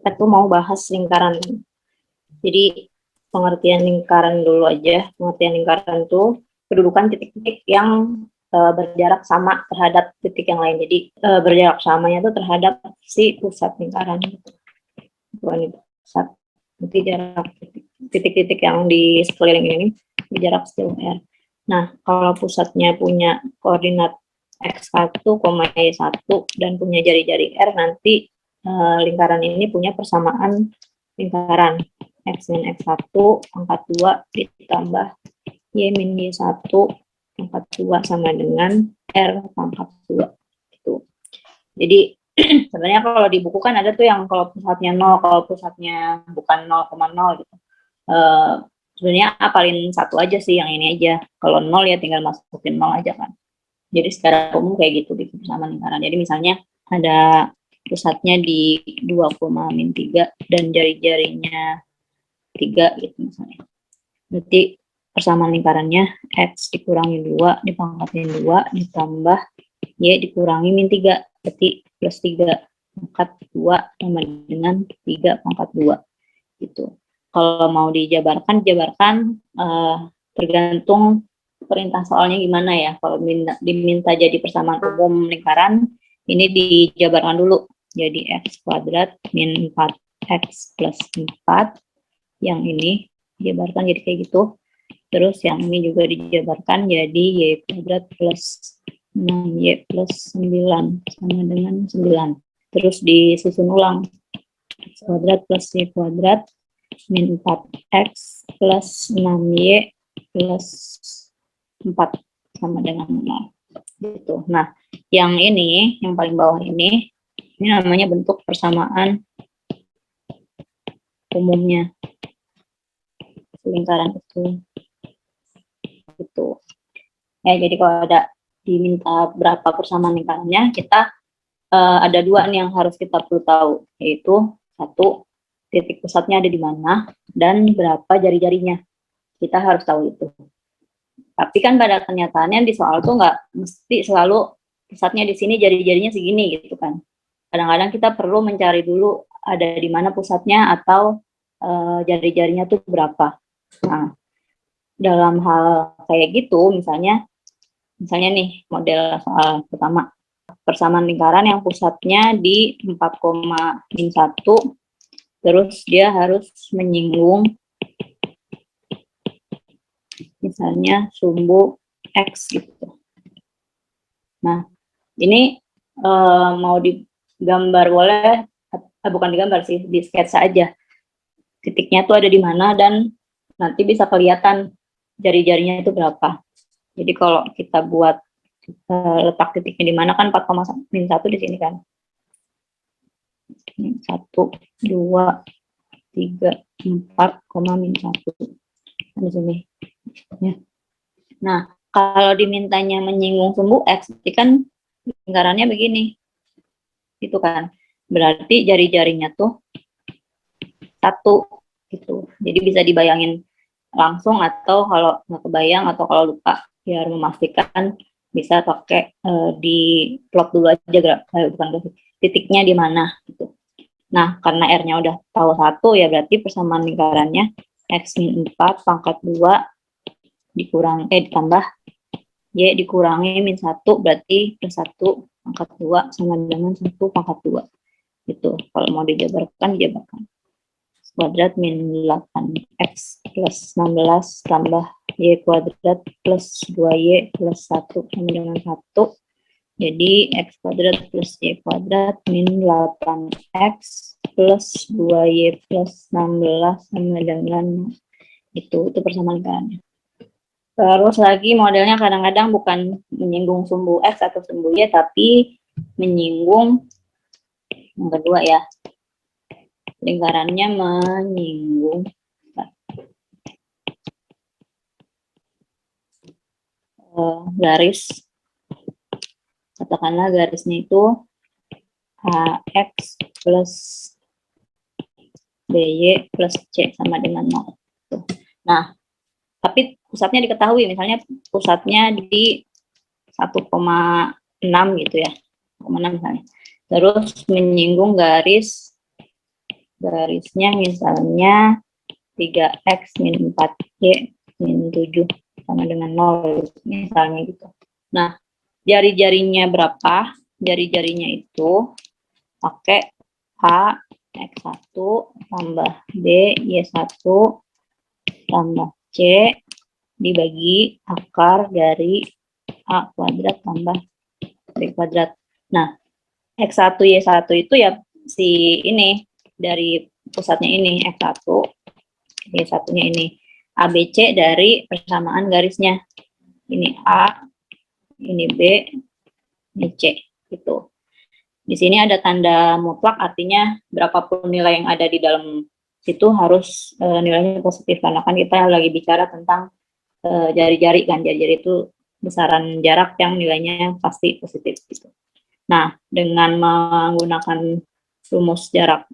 kita tuh mau bahas lingkaran. Jadi pengertian lingkaran dulu aja. Pengertian lingkaran tuh kedudukan titik-titik yang berjarak sama terhadap titik yang lain. Jadi berjarak samanya tuh terhadap si pusat lingkaran. Bukan pusat. Nanti jarak titik-titik yang di sekeliling ini berjarak sejauh R. Nah, kalau pusatnya punya koordinat X1, Y1 dan punya jari-jari R, nanti lingkaran ini punya persamaan lingkaran X min X1 pangkat 2 ditambah Y min Y1 pangkat 2 sama dengan R pangkat 2. Gitu. Jadi sebenarnya kalau di buku kan ada tuh yang kalau pusatnya 0, kalau pusatnya bukan 0,0 gitu. Sebenarnya apalin satu aja sih, yang ini aja. Kalau 0 ya tinggal masukin 0 aja kan. Jadi secara umum kayak gitu di persamaan lingkaran. Jadi misalnya ada pusatnya di 2,-3 dan jari-jarinya 3 gitu misalnya. Berarti persamaan lingkarannya X dikurangi 2 dipangkatin 2 ditambah Y dikurangi min 3. Berarti plus 3 pangkat 2 sama dengan 3 pangkat 2 gitu. Kalau mau dijabarkan tergantung perintah soalnya gimana ya. Kalau diminta jadi persamaan umum lingkaran, ini dijabarkan dulu. Jadi X kuadrat min 4X plus 4. Yang ini dijabarkan jadi kayak gitu. Terus yang ini juga dijabarkan jadi Y kuadrat plus 6Y plus 9 sama dengan 9. Terus disusun ulang. X kuadrat plus Y kuadrat min 4X plus 6Y plus 4 sama dengan 0. Gitu. Nah, yang ini, yang paling bawah ini namanya bentuk persamaan umumnya lingkaran itu. Gitu. Ya, jadi kalau ada diminta berapa persamaan lingkarannya, kita ada dua nih yang harus kita perlu tahu, yaitu satu, titik pusatnya ada di mana, dan berapa jari-jarinya. Kita harus tahu itu. Tapi kan pada kenyataannya di soal tuh nggak mesti selalu pusatnya di sini, jari-jarinya segini gitu kan. Kadang-kadang kita perlu mencari dulu ada di mana pusatnya atau jari-jarinya tuh berapa. Nah, dalam hal kayak gitu, misalnya nih model soal pertama, persamaan lingkaran yang pusatnya di 4,1, terus dia harus menyinggung misalnya sumbu X gitu. Nah, ini mau digambar boleh, bukan digambar sih, di sketsa aja. Titiknya tuh ada di mana dan nanti bisa kelihatan jari-jarinya itu berapa. Jadi kalau kita buat letak titiknya di mana kan 4,1 di sini kan. 1, 2, 3, 4,-1 di sini. Ya. Nah, kalau dimintanya menyinggung sumbu X, berarti kan lingkarannya begini. Gitu kan. Berarti jari-jarinya tuh 1 gitu. Jadi bisa dibayangin langsung, atau kalau nggak kebayang atau kalau lupa, biar memastikan bisa pakai di plot dulu aja, bukan titiknya di mana gitu. Nah, karena R-nya udah tahu 1, ya berarti persamaan lingkarannya X min 4 pangkat 2 ditambah Y dikurangi min 1, berarti plus 1 pangkat 2 sama dengan 1 pangkat 2. Gitu. Kalau mau dijabarkan. Kuadrat min 8X plus 16 tambah Y kuadrat plus 2Y plus 1 sama dengan 1. Jadi X kuadrat plus Y kuadrat min 8X plus 2Y plus 16 sama dengan itu persamaan lingkarannya. Terus lagi modelnya kadang-kadang bukan menyinggung sumbu X atau sumbu Y, tapi menyinggung yang kedua ya. Lingkarannya menyinggung garis, katakanlah garisnya itu AX plus BY plus C sama dengan 0. Nah, tapi pusatnya diketahui, misalnya pusatnya di 1,6 gitu ya, 1,6 misalnya. Terus menyinggung garis garisnya misalnya 3x min 4y min 7 sama dengan 0 misalnya gitu. Nah, jari-jarinya berapa? Jari-jarinya itu pakai A X1 tambah B Y1 tambah C dibagi akar dari A kuadrat tambah B kuadrat. Nah, X1 Y1 itu ya si ini dari pusatnya ini X1 Y1-nya ini. ABC dari persamaan garisnya. Ini A, ini B, ini C gitu. Di sini ada tanda mutlak, artinya berapapun nilai yang ada di dalam situ harus nilainya positif, karena kan kita lagi bicara tentang jari-jari kan, jari-jari itu besaran jarak yang nilainya pasti positif gitu. Nah, dengan menggunakan rumus jarak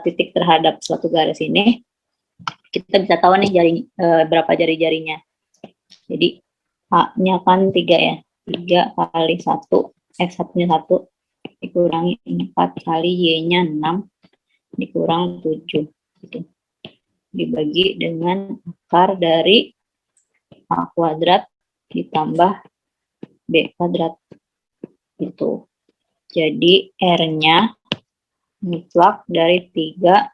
titik terhadap suatu garis ini, kita bisa tahu nih berapa jari-jarinya. Jadi A-nya kan 3 ya, 3 kali 1, X1-nya 1, dikurangi 4 kali Y-nya 6, dikurang 7. Gitu. Dibagi dengan akar dari A kuadrat ditambah B kuadrat. Gitu. Jadi R-nya mutlak dari 3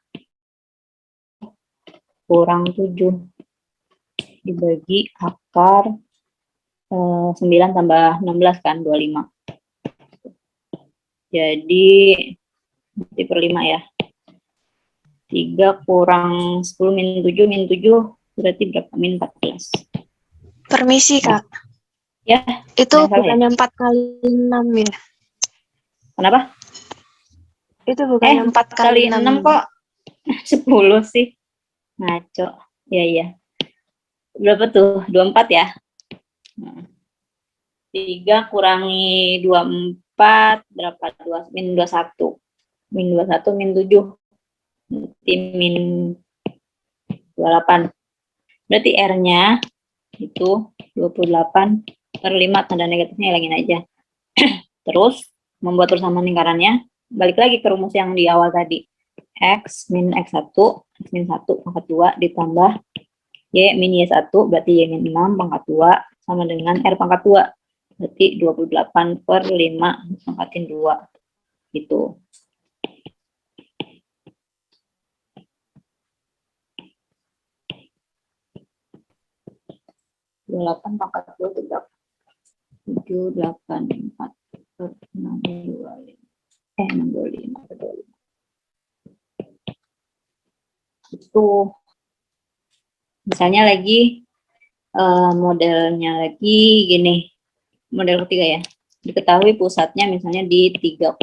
kurang 7 dibagi akar 9 tambah 16 kan 25. Jadi per 5 ya. 3 kurang 10 min 7 berarti berapa? Min 14. Permisi, Kak. Ya. Itu bukannya 4 kali 6 ya? Kenapa? Itu bukannya 4 kali 6 kok 10 sih. Ngaco. Iya. Berapa tuh? 24 ya? 3 kurangi 24 berapa? Min 21. Min 21 min 7. Berarti min 28. Berarti R-nya itu 28 per 5, tanda negatifnya hilangin aja. Terus membuat persamaan lingkarannya, balik lagi ke rumus yang di awal tadi. X min X1, X min 1 pangkat 2 ditambah Y min Y1, berarti Y min 6 pangkat 2 sama dengan R pangkat 2. Berarti 28 per 5 pangkatin 2. Gitu. Delapan pangkat 2 itu berapa? 7, 8, 4 per 6, 25. 65 per 25. Itu misalnya lagi modelnya lagi gini, model ketiga ya, diketahui pusatnya misalnya di 3,2,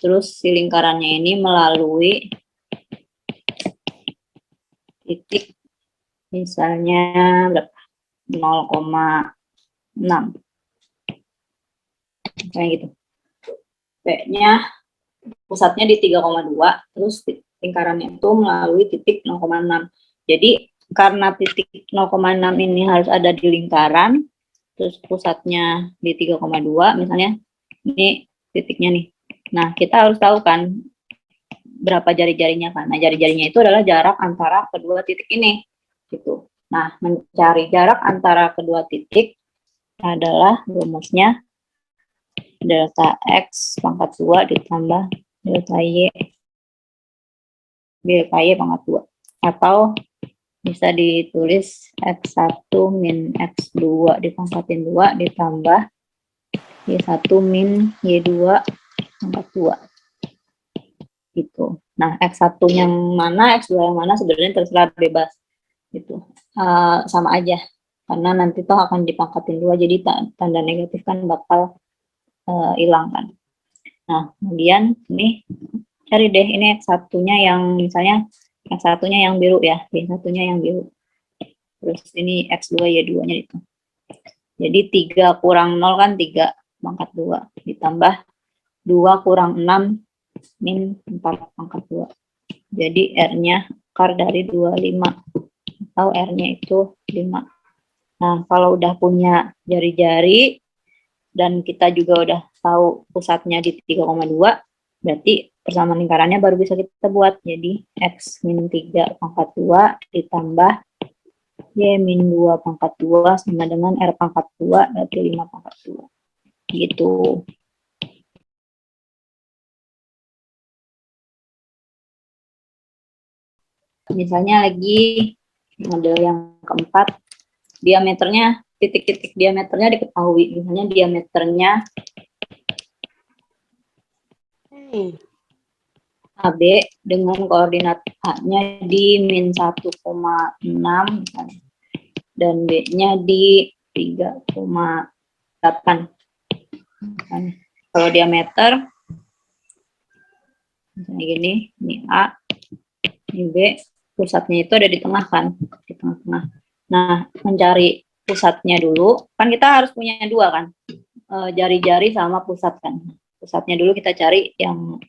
terus si lingkarannya ini melalui titik misalnya berapa? 0,6 kayak gitu. P-nya pusatnya di 3,2, terus lingkarannya itu melalui titik 0,6. Jadi karena titik 0,6 ini harus ada di lingkaran, terus pusatnya di 3,2, misalnya ini titiknya nih. Nah, kita harus tahu kan berapa jari-jarinya kan. Nah, jari-jarinya itu adalah jarak antara kedua titik ini. Gitu. Nah, mencari jarak antara kedua titik adalah rumusnya delta X pangkat 2 ditambah delta Y pangkat 2. Atau bisa ditulis X1 min X2 dipangkatin 2 ditambah Y1 min Y2 pangkat 2. Gitu. Nah, X1 yang mana, X2 yang mana sebenarnya terserah, bebas. Gitu. Sama aja. Karena nanti toh akan dipangkatin 2, jadi tanda negatif kan bakal hilang kan. Nah, kemudian ini cari deh ini X1-nya yang misalnya X1-nya yang biru ya, Y1-nya yang biru. Terus ini X2 Y2-nya itu. Jadi 3 kurang 0 kan 3 pangkat 2 ditambah 2 kurang 6 min 4 pangkat 2. Jadi R-nya akar dari 25 atau R-nya itu 5. Nah, kalau udah punya jari-jari dan kita juga udah tahu pusatnya di 3,2, Berarti persamaan lingkarannya baru bisa kita buat. Jadi X min 3 pangkat 2 ditambah Y min 2 pangkat 2 sama dengan R pangkat 2 berarti 5 pangkat 2. Gitu. Misalnya lagi model yang keempat, diameternya, titik-titik diameternya diketahui. Misalnya diameternya AB dengan koordinat A-nya di min 1,6 dan B-nya di 3,8. Kalau diameter misalnya gini, ini A, ini B, pusatnya itu ada di tengah kan, di tengah-tengah. Nah, mencari pusatnya dulu, kan kita harus punya dua kan, jari-jari sama pusat kan. Pusatnya dulu kita cari yang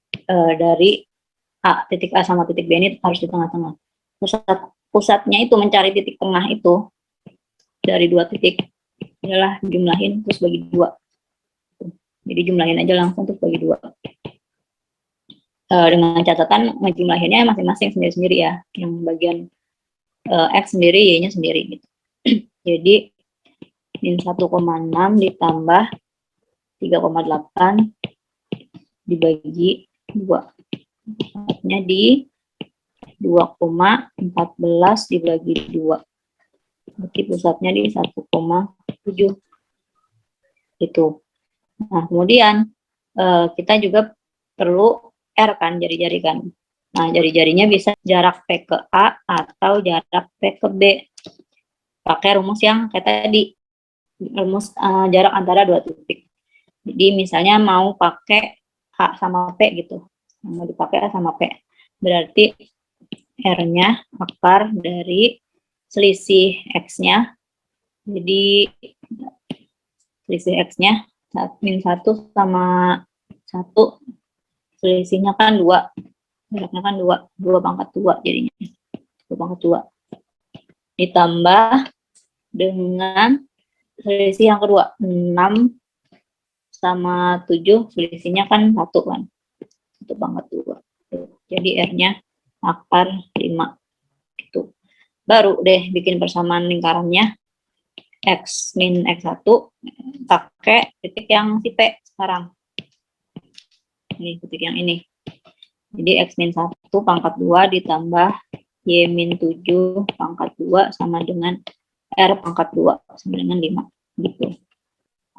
dari A, titik A sama titik B ini harus di tengah-tengah. Pusatnya itu mencari titik tengah itu dari dua titik adalah jumlahin terus bagi dua. Jadi jumlahin aja langsung terus bagi dua. Dengan catatan ngejumlahinnya masing-masing sendiri-sendiri ya. Yang bagian X sendiri, Y-nya sendiri gitu. Jadi min 1,6 ditambah 3,8 dibagi 2. Artinya di 2,14 dibagi 2. Berarti pusatnya di 1,7. Itu. Nah, kemudian kita juga perlu R kan, jari-jari kan. Nah, jari-jarinya bisa jarak P ke A atau jarak P ke B. Pakai rumus yang kayak tadi, rumus jarak antara dua titik. Jadi misalnya mau pakai A sama P gitu. Mau dipakai A sama P. Berarti R-nya akar dari selisih X-nya. Jadi selisih X-nya min 1 sama 1, selisihnya kan 2, jaraknya kan 2 pangkat 2 jadinya, 2 pangkat 2. Ditambah dengan selisih yang kedua, 6 sama 7, selisihnya kan 1 kan, 1 pangkat 2. Jadi R-nya akar 5. Gitu. Baru deh bikin persamaan lingkarannya, X min X1, pakai titik yang si P sekarang. Ini titik yang ini. Jadi X min 1 pangkat 2 ditambah Y min 7 pangkat 2 sama dengan R pangkat 2 sama dengan 5. Gitu.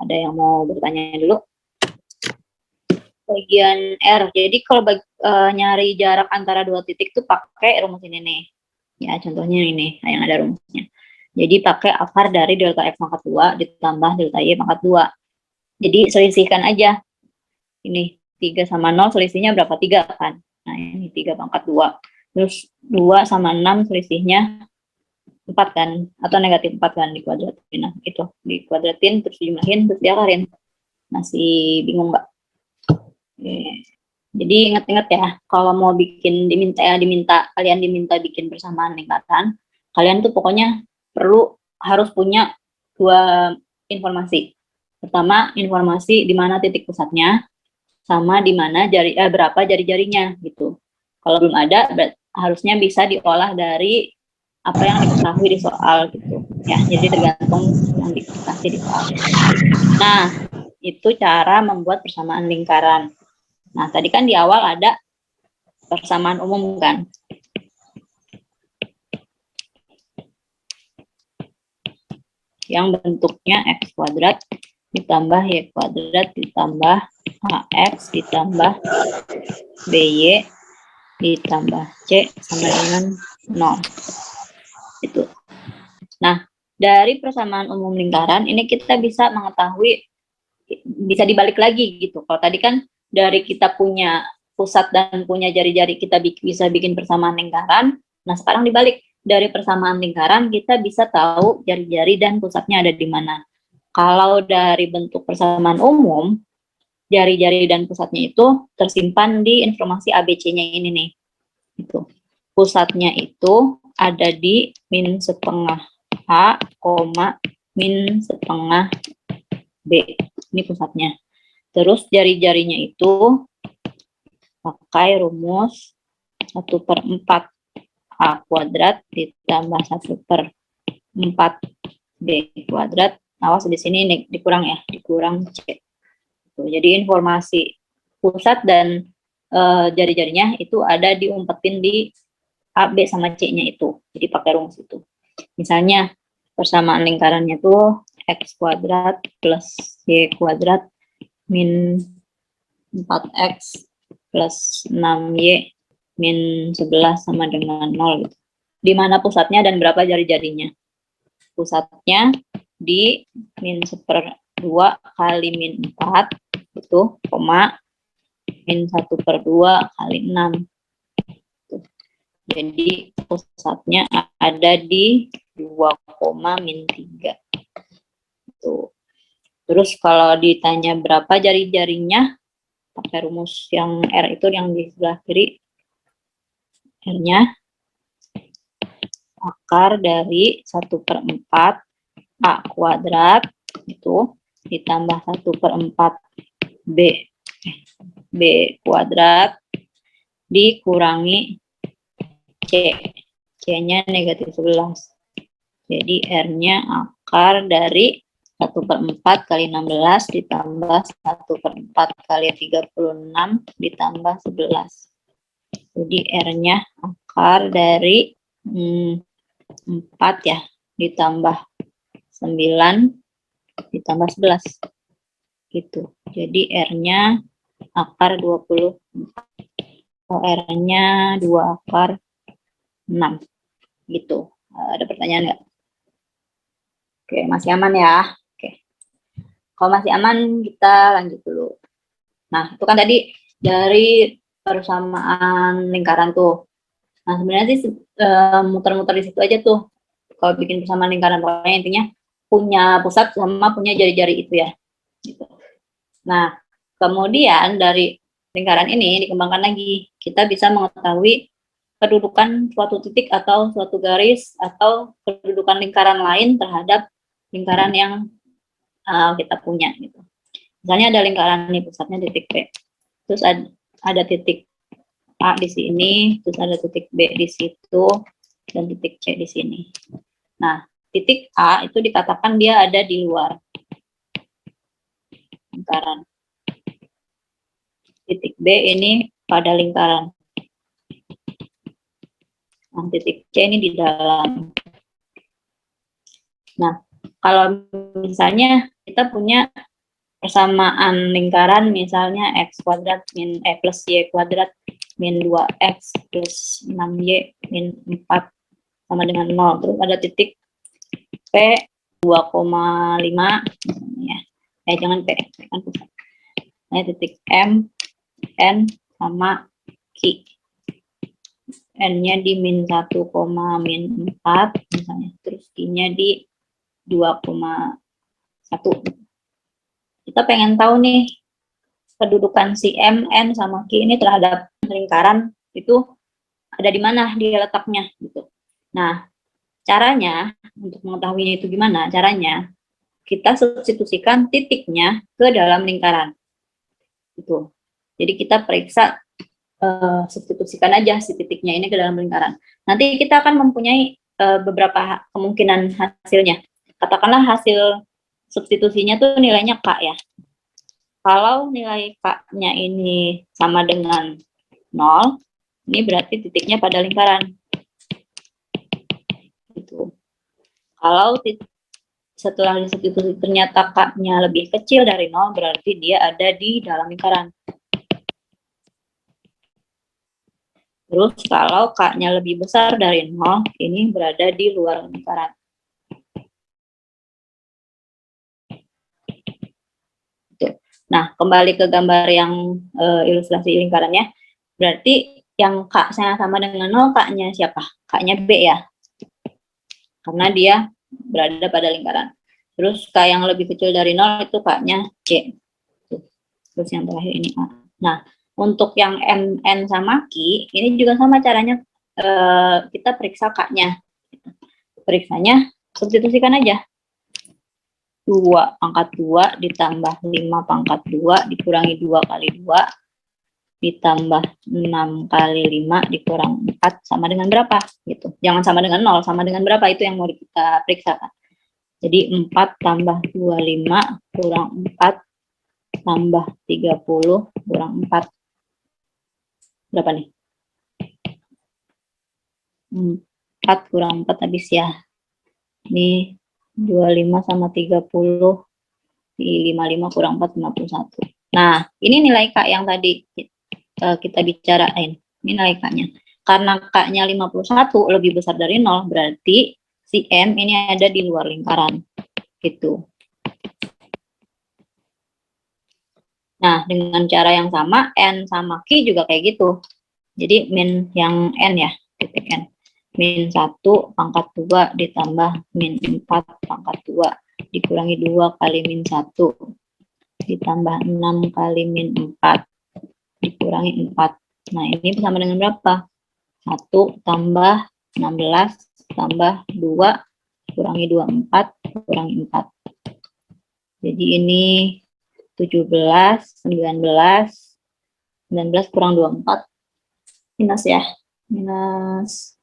Ada yang mau bertanya dulu? Bagian R. Jadi kalau nyari jarak antara dua titik tuh pakai rumus ini nih. Ya, contohnya ini yang ada rumusnya. Jadi pakai akar dari delta X pangkat 2 ditambah delta Y pangkat 2. Jadi selisihkan aja. Ini 3 sama 0 selisihnya berapa? 3 kan? Nah, ini 3 pangkat 2. Terus 2 sama 6 selisihnya 4 kan? Atau negatif 4 kan dikuadratin. Nah, itu dikuadratin terus dijumlahin terus diakarin. Masih bingung nggak? Jadi ingat-ingat ya, kalau mau bikin kalian diminta bikin persamaan lingkaran, kalian tuh pokoknya harus punya dua informasi. Pertama, informasi di mana titik pusatnya, sama di mana berapa jari-jarinya gitu. Kalau belum ada, harusnya bisa diolah dari apa yang diketahui di soal gitu. Ya, jadi tergantung yang dikasih di soal. Nah, itu cara membuat persamaan lingkaran. Nah, tadi kan di awal ada persamaan umum kan. Yang bentuknya X kuadrat ditambah Y kuadrat ditambah AX ditambah BY ditambah C sama dengan 0. Itu. Nah, dari persamaan umum lingkaran ini kita bisa mengetahui, bisa dibalik lagi gitu. Kalau tadi kan dari kita punya pusat dan punya jari-jari kita bisa bikin persamaan lingkaran. Nah, sekarang dibalik. Dari persamaan lingkaran kita bisa tahu jari-jari dan pusatnya ada di mana. Kalau dari bentuk persamaan umum, jari-jari dan pusatnya itu tersimpan di informasi ABC-nya ini nih. Itu. Pusatnya itu ada di min setengah A, min setengah B. Ini pusatnya. Terus jari-jarinya itu pakai rumus 1/4 A kuadrat ditambah 1/4 B kuadrat. Awas di sini dikurang ya, dikurang C. Jadi informasi pusat dan jari-jarinya itu ada diumpetin di A, B, sama C-nya itu. Jadi pakai rumus itu. Misalnya persamaan lingkarannya tuh X kuadrat plus Y kuadrat min 4X plus 6Y min 11 sama dengan 0 gitu. Di mana pusatnya dan berapa jari-jarinya? Pusatnya di min 1/2 kali min 4 itu, koma, min 1/2 kali 6. Jadi pusatnya ada di 2, min 3. Tuh. Terus kalau ditanya berapa jari-jarinya, pakai rumus yang R itu yang di sebelah kiri. R-nya akar dari 1/4 A kuadrat itu ditambah 1/4 B kuadrat dikurangi C. C-nya negatif 11. Jadi R-nya akar dari 1/4 kali 16 ditambah 1/4 kali 36 ditambah 11. Jadi R-nya akar dari 4 ya, ditambah 9 ditambah 11. Gitu. Jadi R-nya akar 24. R-nya 2 akar 6. Gitu. Ada pertanyaan nggak? Oke, masih aman ya? Oke. Kalau masih aman, kita lanjut dulu. Nah, itu kan tadi dari persamaan lingkaran tuh. Nah, sebenarnya sih muter-muter di situ aja tuh. Kalau bikin persamaan lingkaran, pokoknya intinya punya pusat sama punya jari-jari itu ya. Gitu. Nah, kemudian dari lingkaran ini dikembangkan lagi. Kita bisa mengetahui kedudukan suatu titik atau suatu garis atau kedudukan lingkaran lain terhadap lingkaran yang kita punya gitu. Misalnya ada lingkaran nih, pusatnya titik P. Terus ada titik A di sini, terus ada titik B di situ, dan titik C di sini. Nah, titik A itu dikatakan dia ada di luar lingkaran. Titik B ini pada lingkaran. Nah, titik C ini di dalam. Nah, kalau misalnya kita punya persamaan lingkaran, misalnya X kuadrat plus Y kuadrat min 2X plus 6Y min 4 sama dengan 0. Terus ada titik P 2,5 ya. Jangan P, kan pusat. Nah, titik M, N sama Q. N-nya di min 1, min 4 misalnya. Terus Q-nya di 2,1. Kita pengen tahu nih kedudukan si M, N sama Q ini terhadap lingkaran itu ada di mana dia letaknya gitu. Nah, caranya untuk mengetahuinya itu gimana? Caranya kita substitusikan titiknya ke dalam lingkaran. Gitu. Jadi kita periksa substitusikan aja si titiknya ini ke dalam lingkaran. Nanti kita akan mempunyai beberapa kemungkinan hasilnya. Katakanlah hasil substitusinya tuh nilainya K ya. Kalau nilai K-nya ini sama dengan 0, ini berarti titiknya pada lingkaran. Gitu. Kalau setelah disubstitusi ternyata K-nya lebih kecil dari 0, berarti dia ada di dalam lingkaran. Terus kalau K-nya lebih besar dari 0, ini berada di luar lingkaran. Nah, kembali ke gambar yang ilustrasi lingkarannya, berarti yang K-nya sama dengan 0, K-nya siapa? K-nya B ya. Karena dia berada pada lingkaran. Terus K yang lebih kecil dari 0 itu K-nya C. Terus yang terakhir ini A. Nah, untuk yang M, N sama Q, ini juga sama caranya, kita periksa K-nya. Periksanya, substitusikan aja. 2 pangkat 2 ditambah 5 pangkat 2 dikurangi 2 kali 2 ditambah 6 kali 5 dikurang 4 sama dengan berapa gitu. Jangan sama dengan 0, sama dengan berapa itu yang mau kita periksa kan. Jadi 4 tambah 25 kurang 4 tambah 30 kurang 4. Berapa nih? 4 kurang 4 habis ya. Ini 25 sama 30. Di 55 kurang 4, 51. Nah, ini nilai K yang tadi kita bicarain. Ini nilai K-nya. Karena K-nya 51 lebih besar dari 0, berarti si M ini ada di luar lingkaran. Gitu. Nah, dengan cara yang sama, N sama Q juga kayak gitu. Jadi, min yang N ya, titik N. Min 1 pangkat 2 ditambah min 4 pangkat 2 dikurangi 2 kali min 1 ditambah 6 kali min 4 dikurangi 4. Nah, ini sama dengan berapa? 1 tambah 16 tambah 2 kurangi 24 kurangi 4. Jadi ini 17, 19 kurang 24. Minus ya. Minus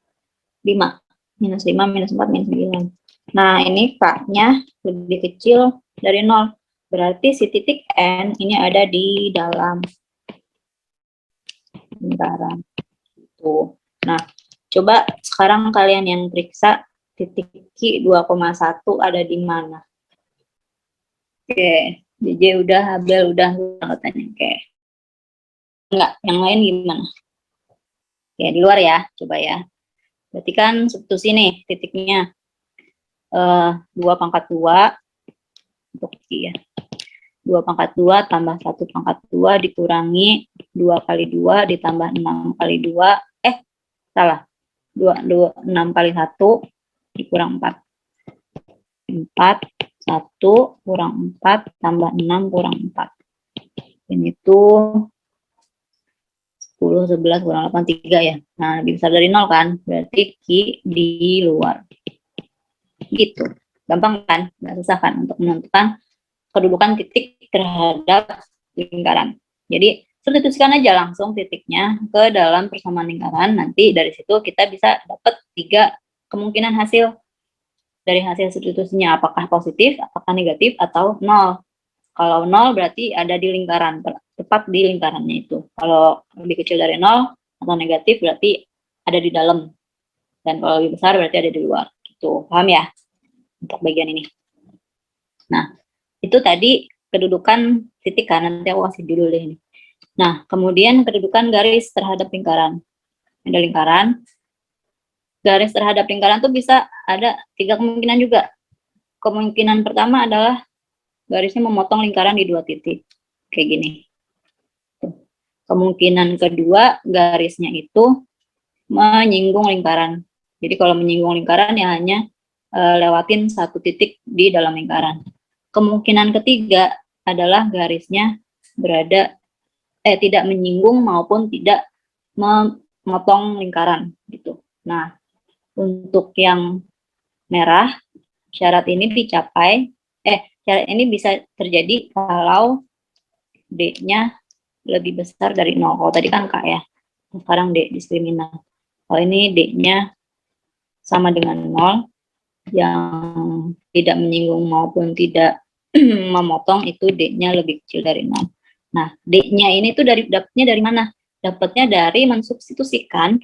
5. Minus 5, minus 4, minus 9. Nah, ini K-nya lebih kecil dari 0. Berarti si titik N ini ada di dalam lingkaran. Tuh. Nah, coba sekarang kalian yang periksa titik Q 2,1 ada di mana? Oke, JJ udah, Abel udah, katanya. Oke. Enggak, yang lain gimana? Oke, di luar ya, coba ya. Berarti kan substitusi nih titiknya. 2 pangkat 2 untuk Q ya. 2 pangkat 2 tambah 1 pangkat 2 dikurangi 2 kali 2 ditambah 6 kali 2. Salah. 6 kali 1 dikurang 4. 4, 1 kurang 4 tambah 6 kurang 4. Ini tuh 10, 11 kurang 8, 3 ya. Nah, lebih besar dari 0 kan? Berarti Q di luar. Gitu. Gampang kan? Nggak susah kan untuk menentukan kedudukan titik terhadap lingkaran. Jadi, substitusikan aja langsung titiknya ke dalam persamaan lingkaran. Nanti dari situ kita bisa dapat 3 kemungkinan hasil. Dari hasil substitusinya apakah positif, apakah negatif, atau 0. Kalau 0 berarti ada di lingkaran, tepat di lingkarannya itu. Kalau lebih kecil dari 0 atau negatif berarti ada di dalam. Dan kalau lebih besar berarti ada di luar. Gitu. Paham ya? Untuk bagian ini. Nah, itu tadi kedudukan titik kan. Nanti aku kasih judul deh ini. Nah, kemudian kedudukan garis terhadap lingkaran. Ada lingkaran. Garis terhadap lingkaran tuh bisa ada 3 kemungkinan juga. Kemungkinan pertama adalah garisnya memotong lingkaran di 2 titik. Kayak gini. Kemungkinan kedua, garisnya itu menyinggung lingkaran. Jadi kalau menyinggung lingkaran ya hanya lewatin 1 titik di dalam lingkaran. Kemungkinan ketiga adalah garisnya berada tidak menyinggung maupun tidak memotong lingkaran gitu. Nah, untuk yang merah syarat ini dicapai syarat ini bisa terjadi kalau D-nya lebih besar dari 0. Kalau tadi kan K ya. Sekarang D diskriminan. Kalau ini D-nya sama dengan 0, yang tidak menyinggung maupun tidak memotong itu D-nya lebih kecil dari 0. Nah, D-nya ini tuh dapatnya dari mana? Dapatnya dari mensubstitusikan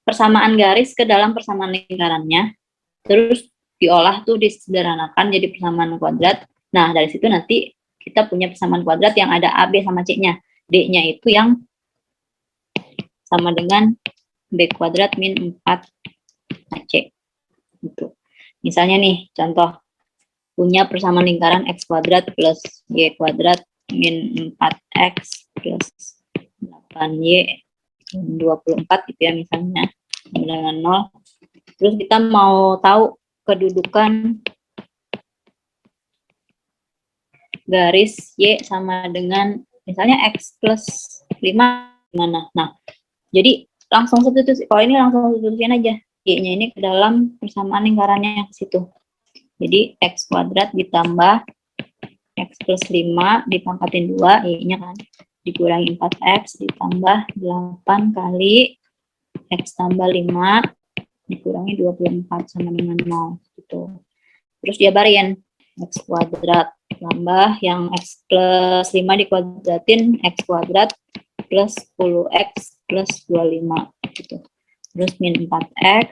persamaan garis ke dalam persamaan lingkarannya, terus diolah tuh disederhanakan jadi persamaan kuadrat. Nah, dari situ nanti kita punya persamaan kuadrat yang ada A, B, sama C-nya. D-nya itu yang sama dengan B kuadrat min 4 AC. Gitu. Misalnya nih, contoh punya persamaan lingkaran X kuadrat plus Y kuadrat min 4X plus 8Y 24 gitu ya misalnya, dengan 0. Terus kita mau tahu kedudukan garis Y sama dengan misalnya X plus 5 gimana. Nah, jadi langsung substitusi. Kalau ini langsung substitusikan aja. Y-nya ini ke dalam persamaan lingkarannya ke situ. Jadi X kuadrat ditambah X plus 5 dipangkatin 2, Y-nya kan. dikurangi 4x ditambah 8 kali x tambah 5 dikurangi 24 sama dengan 0 gitu. Terus jabarin x kuadrat tambah yang x plus 5 dikuadratin x kuadrat plus 10x plus 25 gitu. Terus min 4x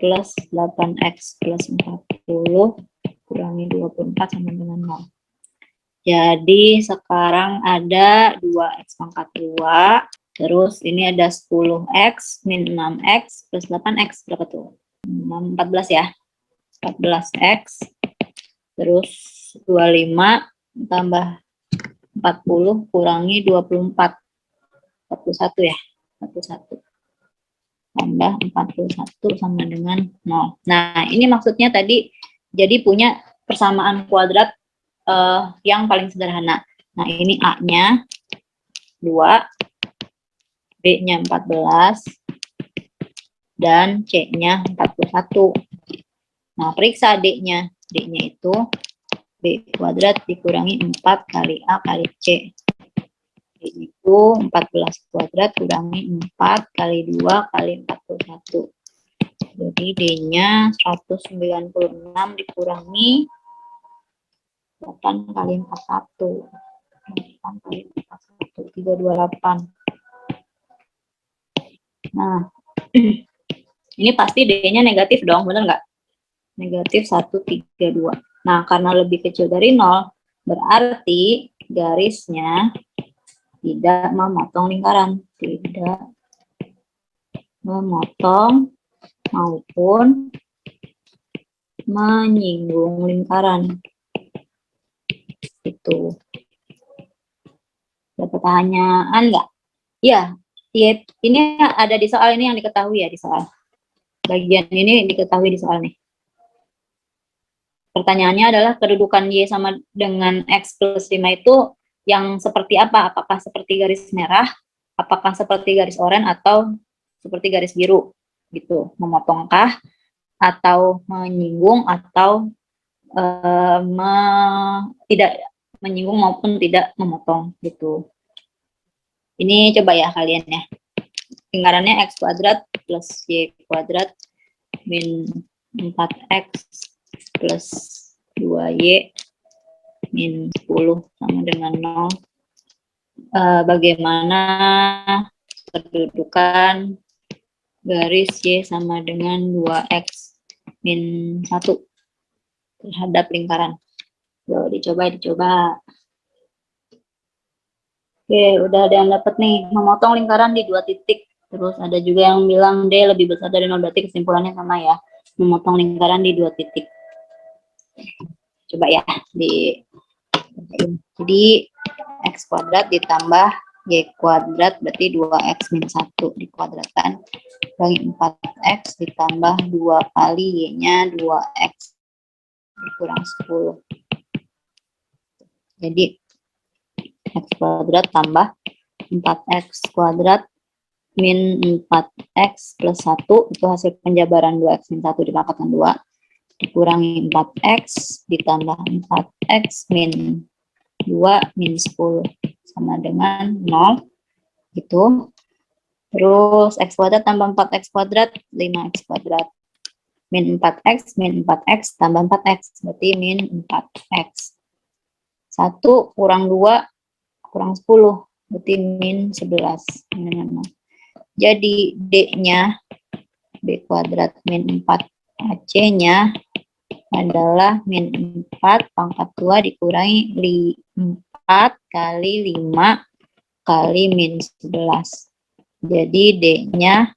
plus 8x plus 40 kurangi 24 sama dengan 0. Jadi sekarang ada 2x pangkat 2. Terus ini ada 10x min 6x plus 8x. Berapa tuh? 14 ya. 14x. Terus 25 tambah 40 kurangi 24. 41 ya. 41. Tambah 41 sama dengan 0. Nah, ini maksudnya tadi jadi punya persamaan kuadrat yang paling sederhana. Nah, ini A-nya 2, B-nya 14, dan C-nya 41. Nah, periksa D-nya. D-nya itu B kuadrat dikurangi 4 kali A kali C. D itu 14 kuadrat kurangi 4 kali 2 kali 41. Jadi D-nya 196 dikurangi 8 kali 41. 8 kali 41, 328. Nah, ini pasti D-nya negatif dong, bener nggak? Negatif 132. Nah, karena lebih kecil dari 0, berarti garisnya tidak memotong lingkaran. Tidak memotong maupun menyinggung lingkaran. Itu. Ada pertanyaan nggak? Ya, ini ada di soal ini yang diketahui ya di soal. Bagian ini diketahui di soal nih. Pertanyaannya adalah kedudukan Y sama dengan X plus 5 itu yang seperti apa? Apakah seperti garis merah, apakah seperti garis oranye, atau seperti garis biru? Gitu. Memotongkah, atau menyinggung, atau tidak menyinggung maupun tidak memotong gitu. Ini coba ya kalian ya. Lingkarannya X kuadrat plus Y kuadrat min 4X plus 2Y min 10 sama dengan 0. Bagaimana kedudukan garis Y sama dengan 2X min 1 terhadap lingkaran. Yuk, dicoba. Oke, udah ada yang dapat nih, memotong lingkaran di 2 titik. Terus ada juga yang bilang D lebih besar dari 0, berarti kesimpulannya sama ya. Memotong lingkaran di 2 titik. Coba ya, jadi X kuadrat ditambah Y kuadrat, berarti 2X min 1 dikuadratkan. Bagi 4X ditambah 2 kali Y-nya 2X dikurang 10. Jadi X kuadrat tambah 4X kuadrat min 4X plus 1 itu hasil penjabaran 2X min 1 dipangkatkan 2 dikurangi 4X ditambah 4X min 2 min 10 sama dengan 0 gitu. Terus X kuadrat tambah 4X kuadrat 5X kuadrat min 4X tambah 4X berarti min 4X. 1 kurang 2 kurang 10 berarti min 11. Jadi D-nya B kuadrat min 4 AC-nya adalah min 4 pangkat 2 dikurangi 4 kali 5 kali min 11. Jadi D-nya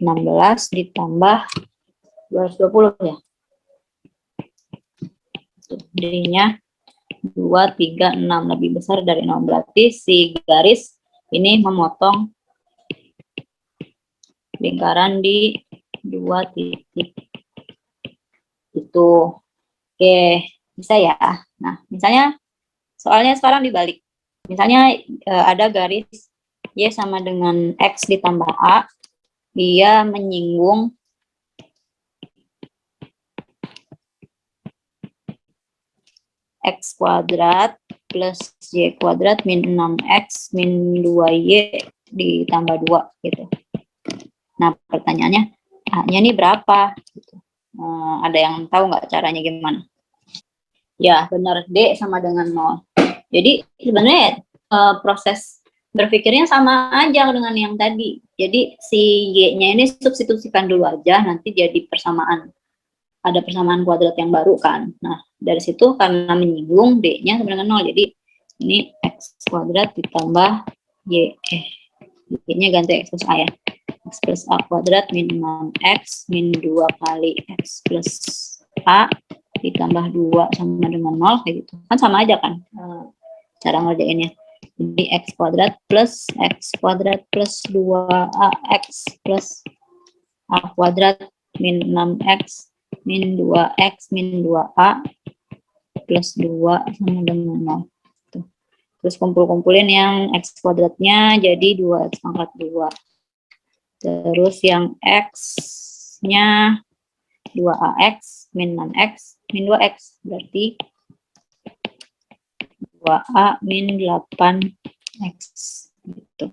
16 ditambah 220 ya. D-nya 2, 3, 6 lebih besar dari 0. Berarti si garis ini memotong lingkaran di 2 titik. Itu. Oke, bisa ya. Nah, misalnya soalnya sekarang dibalik. Misalnya ada garis Y sama dengan X ditambah A. Dia menyinggung X kuadrat plus Y kuadrat min 6X min 2Y ditambah 2 gitu. Nah, pertanyaannya A-nya ini berapa? Gitu. Ada yang tahu nggak caranya gimana? Ya, benar, D sama dengan 0. Jadi sebenarnya proses berpikirnya sama aja dengan yang tadi. Jadi si Y-nya ini substitusikan dulu aja, nanti jadi persamaan. Ada persamaan kuadrat yang baru kan. Nah, dari situ karena menyinggung, D-nya sama dengan 0. Jadi ini X kuadrat ditambah Y. Y-nya ganti X plus A ya. X plus A kuadrat min 6X min 2 kali X plus A ditambah 2 sama dengan 0 kayak gitu. Kan sama aja kan cara ngerjainnya. Jadi X kuadrat plus 2AX plus A kuadrat min 6X min 2X min 2A plus 2 sama dengan 0. Tuh. Terus kumpul-kumpulin yang X kuadratnya jadi 2X pangkat 2. Terus yang X-nya 2AX min 6X min 2X berarti 2A min 8X gitu.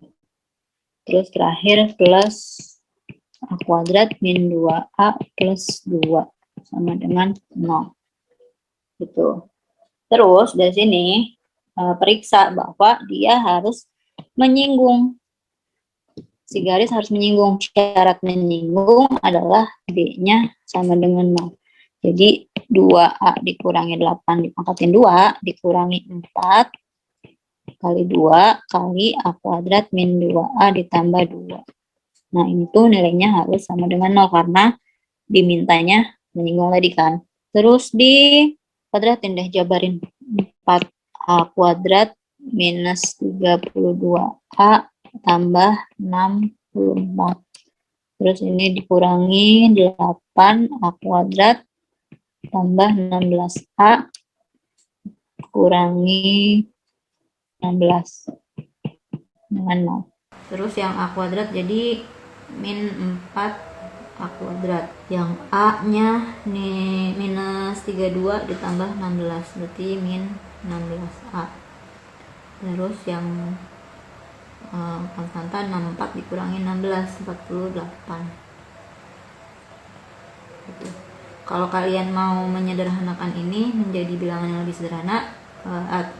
Terus terakhir plus A kuadrat min 2A plus 2 sama dengan 0 gitu. Terus dari sini periksa bahwa dia harus menyinggung. Si garis harus menyinggung. Syarat menyinggung adalah D-nya sama dengan 0. Jadi 2A dikurangi 8 dipangkatin 2 dikurangi 4 kali 2 kali A kuadrat min 2A ditambah 2. Nah, ini tuh nilainya harus sama dengan 0 karena dimintanya menyinggung tadi kan. Terus di kuadratin deh, jabarin. 4A kuadrat minus 32A tambah 64. Terus ini dikurangi 8A kuadrat tambah 16A kurangi 16 dengan 0. Terus yang A kuadrat jadi min 4A kuadrat. Yang A-nya nih minus 32 ditambah 16 berarti min 16A. Terus yang konstanta 64 dikurangi 16 48 gitu. Kalau kalian mau menyederhanakan ini menjadi bilangan yang lebih sederhana,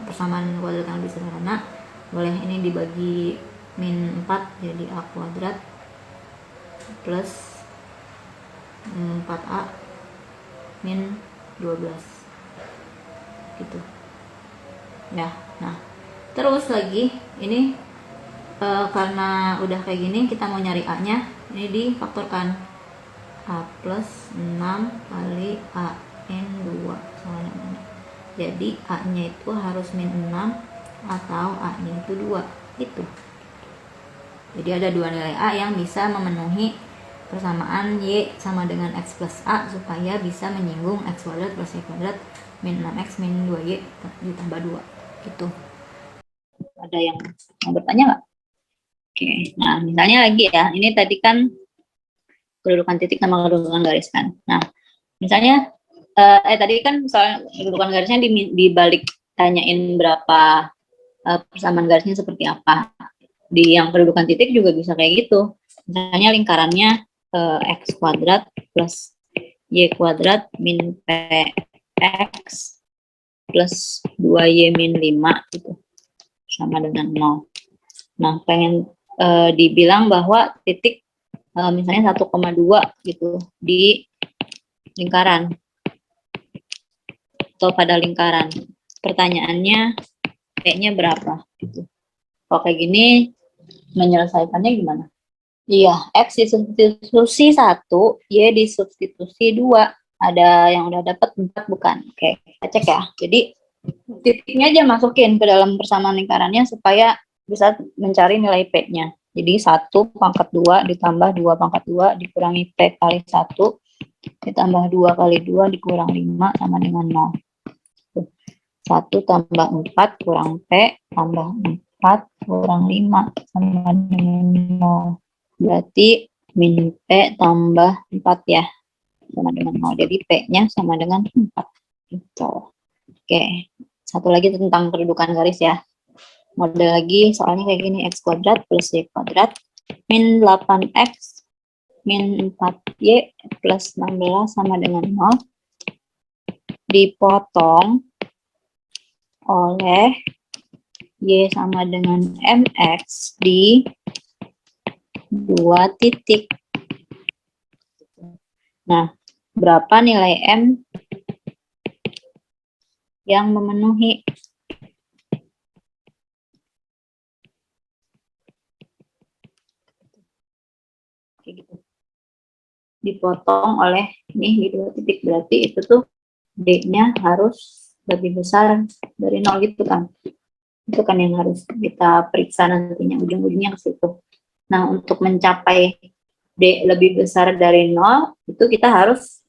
persamaan kuadrat yang lebih sederhana, boleh ini dibagi min 4 jadi A kuadrat plus 4A min 12 gitu ya. Nah, terus lagi ini karena udah kayak gini, kita mau nyari A-nya, ini difaktorkan. A plus 6 kali A min 2 sama dengan. Jadi A-nya itu harus min 6 atau A-nya itu 2 gitu. Jadi ada dua nilai A yang bisa memenuhi persamaan Y sama dengan X plus A supaya bisa menyinggung X kuadrat plus Y kuadrat min 6X min 2Y ditambah 2 gitu. Ada yang mau bertanya nggak? Oke, nah misalnya lagi ya, ini tadi kan kedudukan titik sama kedudukan garis kan. Nah, misalnya tadi kan soal kedudukan garisnya dibalik tanyain berapa persamaan garisnya seperti apa. Di yang kedudukan titik juga bisa kayak gitu. Misalnya lingkarannya X kuadrat plus Y kuadrat min PX plus 2Y min 5 gitu. Sama dengan 0. Nah, pengen dibilang bahwa titik misalnya 1,2 gitu di lingkaran atau pada lingkaran. Pertanyaannya P-nya berapa gitu. Kalau kayak gini menyelesaikannya gimana? Iya, X disubstitusi 1, Y disubstitusi 2. Ada yang udah dapat 4 bukan? Oke, kita cek ya. Jadi titiknya aja masukin ke dalam persamaan lingkarannya supaya bisa mencari nilai P-nya. Jadi 1 pangkat 2 ditambah 2 pangkat 2 dikurangi P kali 1 ditambah 2 kali 2 dikurang 5 sama dengan 0. 1 tambah 4 kurang P tambah 4 kurang 5 sama dengan 0. Berarti min P tambah 4 ya. Sama dengan 0. Jadi P-nya sama dengan 4. Gitu. Oke. Satu lagi tentang kedudukan garis ya. Model lagi soalnya kayak gini, x kuadrat plus y kuadrat min 8x min 4y plus 16 sama dengan 0 dipotong oleh y sama dengan mx di 2 titik. Nah, berapa nilai m yang memenuhi? Kayak gitu. Dipotong oleh ini di 2 titik, berarti itu tuh D-nya harus lebih besar dari 0 gitu kan. Itu kan yang harus kita periksa nantinya, ujung-ujungnya ke situ. Nah, untuk mencapai D lebih besar dari 0, itu kita harus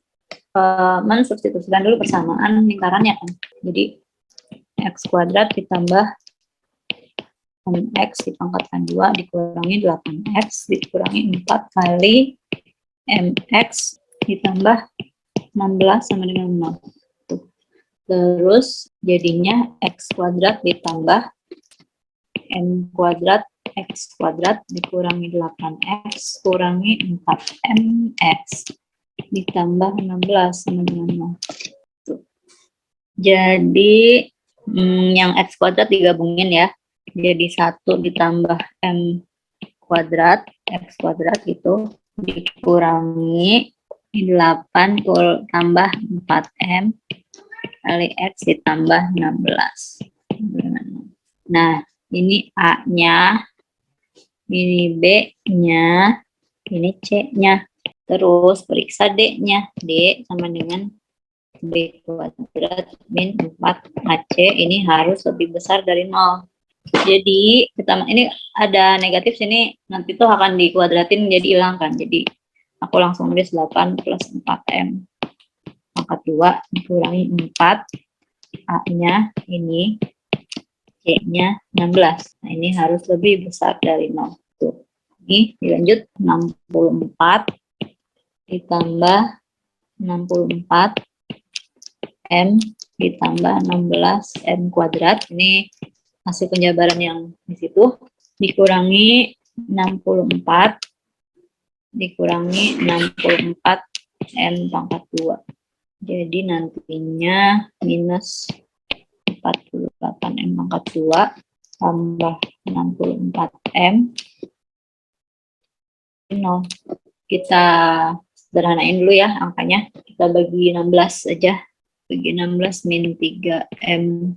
mensubstitusikan dulu persamaan lingkarannya kan. Jadi, x kuadrat ditambah mx dipangkatkan 2 dikurangi 8x dikurangi 4 kali mx ditambah 16 sama dengan 0. Tuh. Terus jadinya x kuadrat ditambah m kuadrat x kuadrat dikurangi 8x kurangi 4mx ditambah 16 sama dengan 0. Tuh. Jadi yang x kuadrat digabungin ya. Jadi 1 ditambah m kuadrat x kuadrat gitu dikurangi 8 tambah 4m kali x ditambah 16. Nah, ini A-nya, ini B-nya, ini C-nya. Terus periksa D-nya. D sama dengan B kuadrat min 4AC ini harus lebih besar dari 0. Jadi, ini ada negatif sini, nanti tuh akan dikuadratin jadi hilang kan. Jadi, aku langsung tulis 8 plus 4M pangkat 2 dikurangi 4. A-nya ini, C-nya 16. Nah, ini harus lebih besar dari 0. Tuh. Ini dilanjut 64 ditambah 64 M ditambah 16 M kuadrat. Ini hasil penjabaran yang di situ dikurangi 64 dikurangi 64 M pangkat 2. Jadi nantinya minus 48 M pangkat 2 tambah 64 M 0. Kita sederhanain dulu ya angkanya. Kita bagi 16 aja. Bagi 16 min 3 M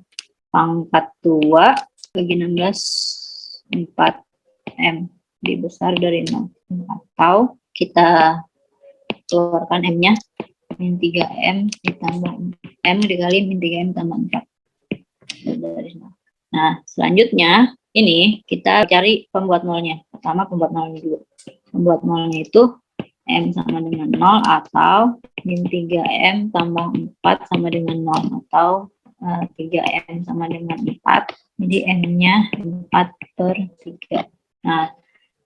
pangkat 2 bagi 16 4 M lebih besar dari 0. Atau kita keluarkan M-nya min 3M ditambah M dikali min 3M tambah 4 dari 0. Nah, selanjutnya ini kita cari pembuat nolnya. Pertama pembuat nolnya dulu. Pembuat nolnya itu M sama dengan 0 atau min 3M tambah 4 sama dengan 0 atau 3M sama dengan 4. Jadi M-nya 4/3. Nah,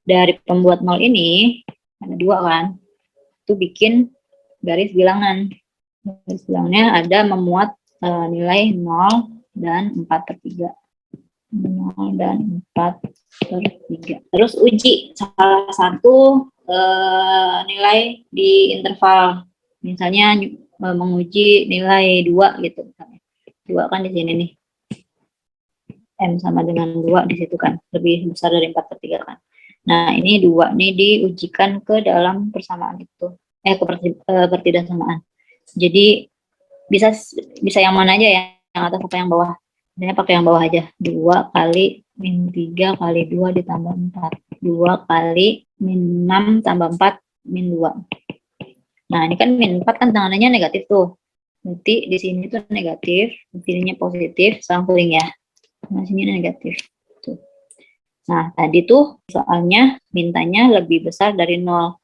dari pembuat 0 ini, ada 2 kan, itu bikin garis bilangan. Garis bilangnya ada memuat nilai 0 dan 4/3. 0 dan 4/3. Terus uji salah satu nilai di interval. Misalnya menguji nilai 2 gitu. 2 kan di sini nih. M sama dengan 2 di situ kan. Lebih besar dari 4/3 kan. Nah, ini 2 nih diujikan ke dalam persamaan itu. Pertidaksamaan. Jadi bisa yang mana aja ya, yang atas atau yang bawah. Misalnya pakai yang bawah aja. 2 kali min 3 kali 2 ditambah 4. 2 kali min 6 tambah 4 min 2. Nah, ini kan min 4 kan tangannya negatif tuh. Berarti di sini tuh negatif, di sininya positif, sampling ya. Nah, sini negatif. Tuh. Nah, tadi tuh soalnya mintanya lebih besar dari 0.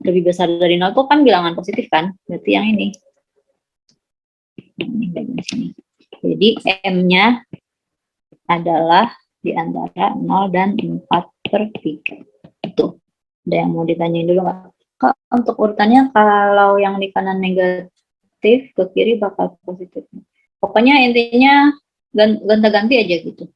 Lebih besar dari 0 tuh kan bilangan positif kan? Berarti yang ini. Ini bagian sini. Jadi M-nya adalah di antara 0 dan 4/3. Itu. Ada yang mau ditanyain dulu nggak? Kak, untuk urutannya kalau yang di kanan negatif, ke kiri bakal positif. Pokoknya intinya gonta-ganti aja gitu.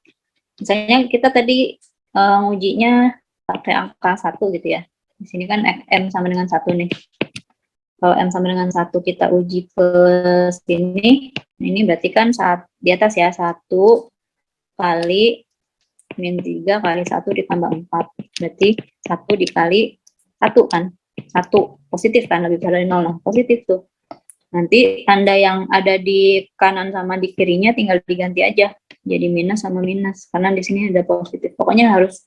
Misalnya kita tadi ngujinya pakai angka 1 gitu ya. Di sini kan M sama dengan 1 nih. Kalau M sama dengan 1 kita uji ke sini, ini berarti kan saat di atas ya, 1 kali min 3 kali 1 ditambah 4. Berarti 1 dikali 1 kan. 1 positif kan, lebih besar dari 0. Nah, positif tuh. Nanti tanda yang ada di kanan sama di kirinya tinggal diganti aja. Jadi minus sama minus. Karena di sini ada positif. Pokoknya harus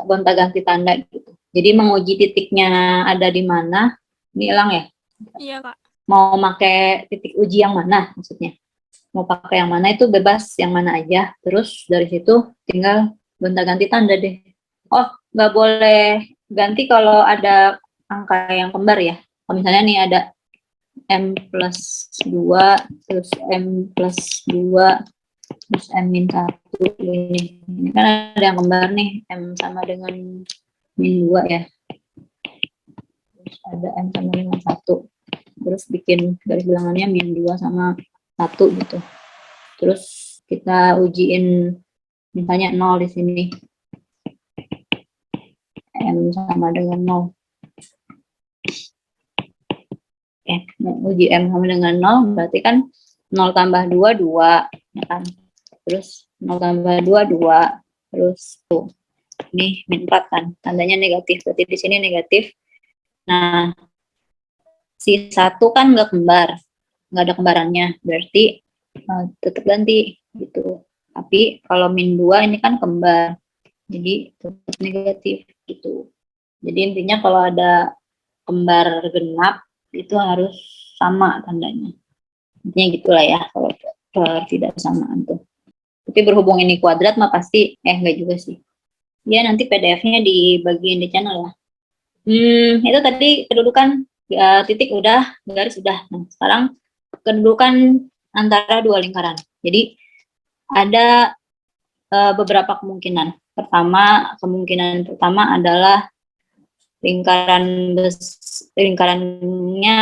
gonta-ganti tanda gitu. Jadi menguji titiknya ada di mana. Ini hilang ya? Iya, Kak. Mau pakai titik uji yang mana maksudnya? Mau pakai yang mana itu bebas, yang mana aja. Terus dari situ tinggal gonta-ganti tanda deh. Oh, nggak boleh ganti kalau ada angka yang kembar ya. Kalau misalnya nih ada M plus 2, terus M plus 2, terus M min 1, ini. Ini kan ada yang kembar nih, M sama dengan min 2 ya. Terus ada M sama dengan 1. Terus bikin garis bilangannya min 2 sama 1 gitu. Terus kita ujiin misalnya 0 di sini. M sama dengan 0. Uji M sama dengan 0 berarti kan 0 tambah 2, 2. Ya kan? Terus 0 tambah 2, 2. Terus tuh. Ini min 4 kan. Tandanya negatif. Berarti di sini negatif. Nah, si 1 kan nggak kembar. Nggak ada kembarannya. Berarti tetap ganti gitu. Tapi kalau min 2 ini kan kembar. Jadi tetap negatif gitu. Jadi intinya kalau ada kembar genap itu harus sama tandanya. Intinya gitulah ya kalau tidak samaan tuh. Tapi berhubung ini kuadrat mah pasti enggak juga sih. Ya nanti PDF-nya dibagiin di channel ya. Itu tadi kedudukan ya, titik udah, garis udah. Nah, sekarang kedudukan antara dua lingkaran. Jadi ada beberapa kemungkinan. Kemungkinan pertama adalah lingkarannya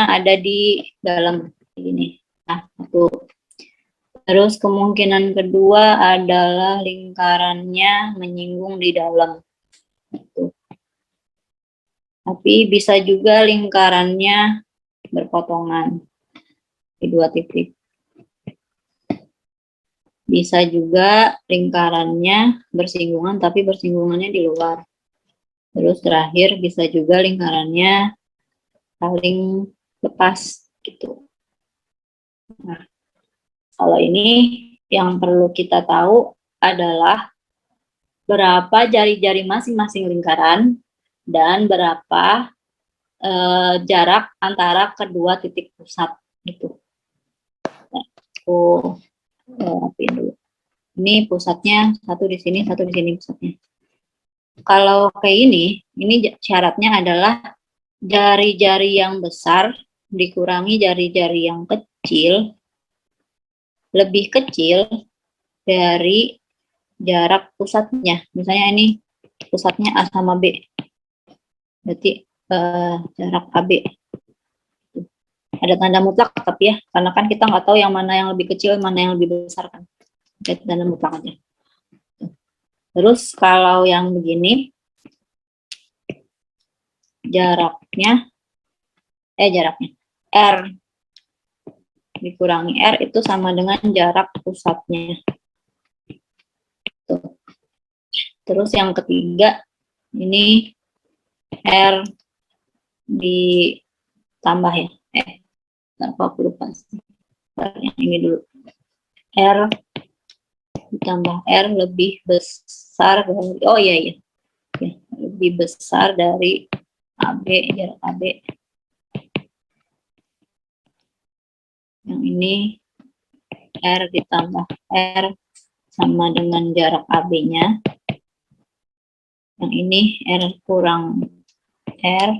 ada di dalam ini. Nah, itu. Terus kemungkinan kedua adalah lingkarannya menyinggung di dalam. Itu. Tapi bisa juga lingkarannya berpotongan di dua titik. Bisa juga lingkarannya bersinggungan tapi bersinggungannya di luar. Terus terakhir bisa juga lingkarannya saling lepas gitu. Nah, kalau ini yang perlu kita tahu adalah berapa jari-jari masing-masing lingkaran dan berapa jarak antara kedua titik pusat gitu. Nah, aku rapiin dulu. Ini pusatnya satu di sini pusatnya. Kalau kayak ini syaratnya adalah jari-jari yang besar dikurangi jari-jari yang kecil lebih kecil dari jarak pusatnya. Misalnya ini pusatnya A sama B. Berarti jarak AB. Ada tanda mutlak tapi ya, karena kan kita nggak tahu yang mana yang lebih kecil, mana yang lebih besar kan. Jadi tanda mutlak aja. Terus kalau yang begini, jaraknya R dikurangi R itu sama dengan jarak pusatnya. Tuh. Terus yang ketiga, ini R ditambah ya. Apa aku lupa sih. Yang ini dulu. R ditambah R lebih besar dari, oh iya. Lebih besar dari AB, jarak AB. Yang ini R ditambah R sama dengan jarak AB-nya. Yang ini R kurang R,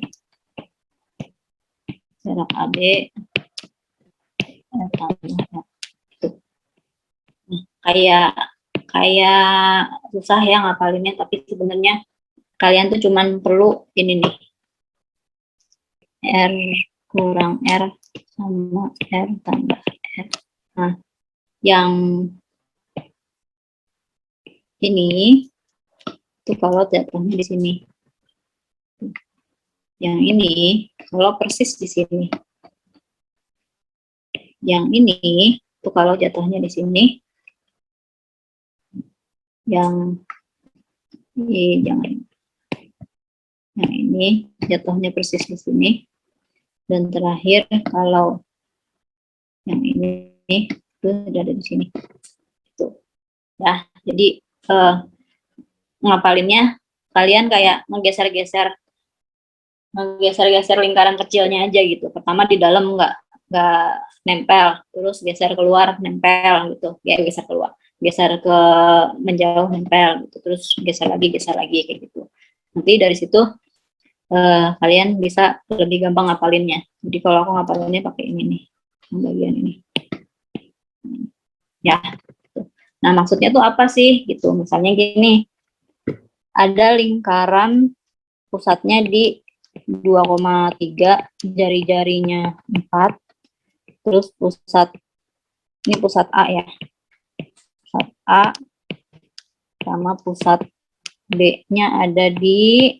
jarak AB, R tambah R. Nah, kayak susah ya ngapalinnya, tapi sebenarnya kalian tuh cuman perlu ini nih. R kurang R sama R tambah R. Nah, yang ini itu kalau jatuhnya di sini. Yang ini kalau persis di sini. Yang ini itu kalau jatuhnya di sini. Yang ini jangan. Yang ini jatuhnya persis di sini. Dan terakhir kalau yang ini itu sudah ada di sini. Itu. Nah, jadi ngapalinnya kalian kayak menggeser-geser lingkaran kecilnya aja gitu. Pertama di dalam nggak nempel, terus geser keluar nempel gitu, ya geser keluar, geser ke menjauh nempel gitu, terus geser lagi kayak gitu. Nanti dari situ kalian bisa lebih gampang ngapalinnya. Jadi kalau aku ngapalinnya pakai ini nih, bagian ini. Ya. Nah maksudnya tuh apa sih gitu? Misalnya gini, ada lingkaran pusatnya di 2,3, jari-jarinya 4, terus ini pusat A ya, pusat A sama pusat B-nya ada di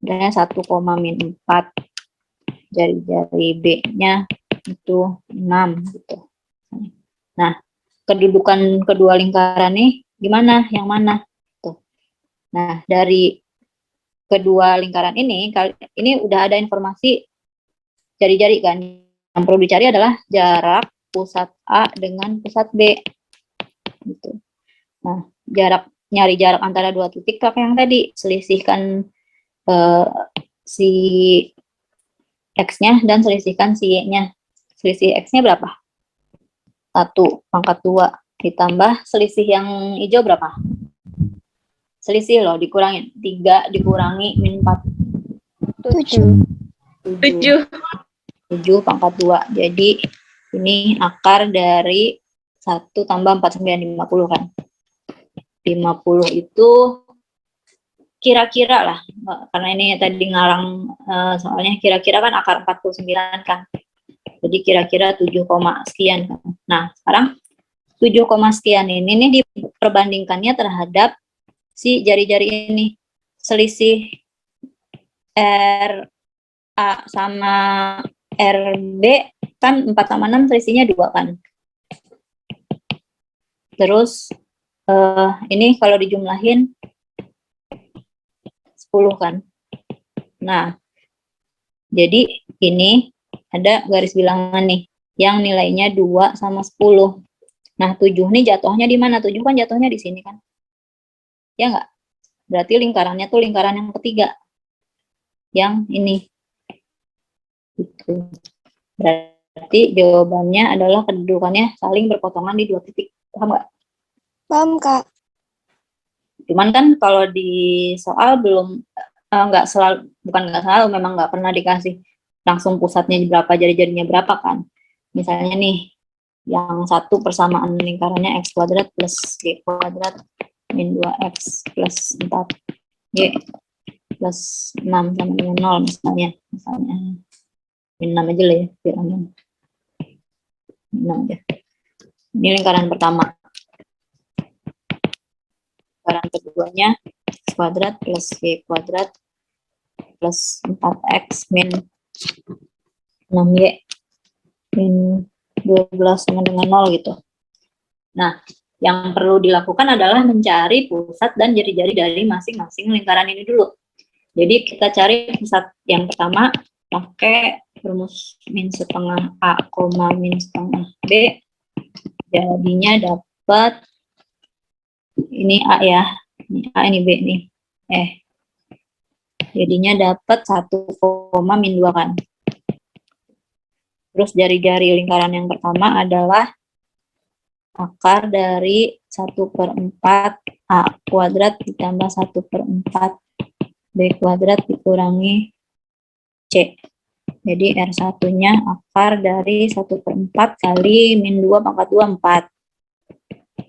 1,-4, jari-jari B-nya itu 6 gitu. Nah, kedudukan kedua lingkaran nih gimana? Yang mana? Tuh. Nah, dari kedua lingkaran ini udah ada informasi jari-jari kan. Yang perlu dicari adalah jarak pusat A dengan pusat B. Gitu. Nah, nyari jarak antara dua titik pakai yang tadi, selisihkan si X-nya dan selisihkan si Y-nya. Selisih X-nya berapa? 1/2 ditambah selisih yang hijau berapa? Selisih loh, dikurangin 3 dikurangi min 4. 7 7/2. Jadi ini akar dari 1 tambah 4 9 50 kan. 50 itu kira-kira lah, karena ini tadi ngarang soalnya kira-kira kan akar 49 kan. Jadi kira-kira 7, sekian kan. Nah, sekarang 7, sekian ini nih diperbandingkannya terhadap si jari-jari ini. Selisih RA sama RB kan 4/6 selisihnya 2 kan. Terus ini kalau dijumlahin 10 kan. Nah, jadi ini ada garis bilangan nih yang nilainya 2 sama 10. Nah, 7 nih jatuhnya di mana? 7 kan jatuhnya di sini kan. Ya enggak? Berarti lingkarannya tuh lingkaran yang ketiga. Yang ini. Gitu. Berarti jawabannya adalah kedudukannya saling berpotongan di 2 titik. Paham nggak? Paham, Kak. Cuman kan kalau di soal belum nggak selalu, bukan nggak selalu, memang nggak pernah dikasih langsung pusatnya berapa, jari-jarinya berapa kan. Misalnya nih, yang satu persamaan lingkarannya x kuadrat plus y kuadrat min 2x plus 4y plus 6 sama dengan 0 misalnya min 6 aja lah ya, biar aman. 6 aja. Ini lingkaran pertama. Lingkaran keduanya x kuadrat plus y kuadrat plus 4x min 6y min 12 sama dengan 0 gitu. Nah, yang perlu dilakukan adalah mencari pusat dan jari-jari dari masing-masing lingkaran ini dulu. Jadi kita cari pusat yang pertama pakai rumus min setengah A, min setengah B. Jadinya dapat ini A ya. Ini A, ini B nih. Jadinya dapat 1, min 2 kan. Terus jari-jari lingkaran yang pertama adalah akar dari 1/4 A kuadrat ditambah 1/4 B kuadrat dikurangi C. Jadi R1-nya akar dari 1/4 kali min 2 pangkat 2, 4.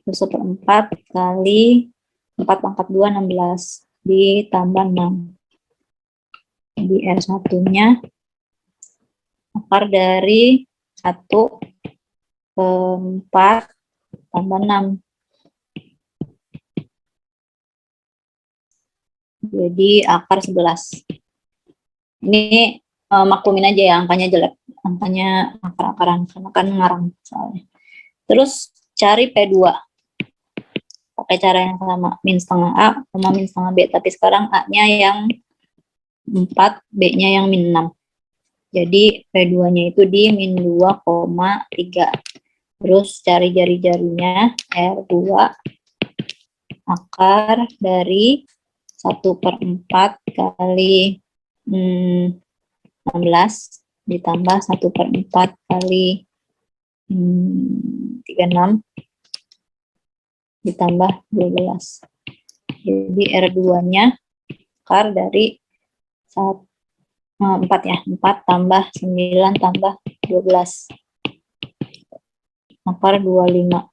Terus 1/4 kali 4 pangkat 2, 16. Ditambah 6. Jadi R1-nya akar dari 1/4 tambah 6. Jadi akar 11. Ini maklumin aja ya, angkanya jelek. Angkanya akar-akaran, karena kan ngarang soalnya. Terus cari P2. Pakai cara yang sama, min setengah A sama min setengah B. Tapi sekarang A-nya yang 4, B-nya yang min 6. Jadi P2-nya itu di min 2,3. Terus cari jari-jarinya, R2 akar dari 1/4 kali 16 ditambah 1/4 kali 36 ditambah 12. Jadi R2-nya akar dari 4 ya, 4 tambah 9 tambah 12. Akar 25.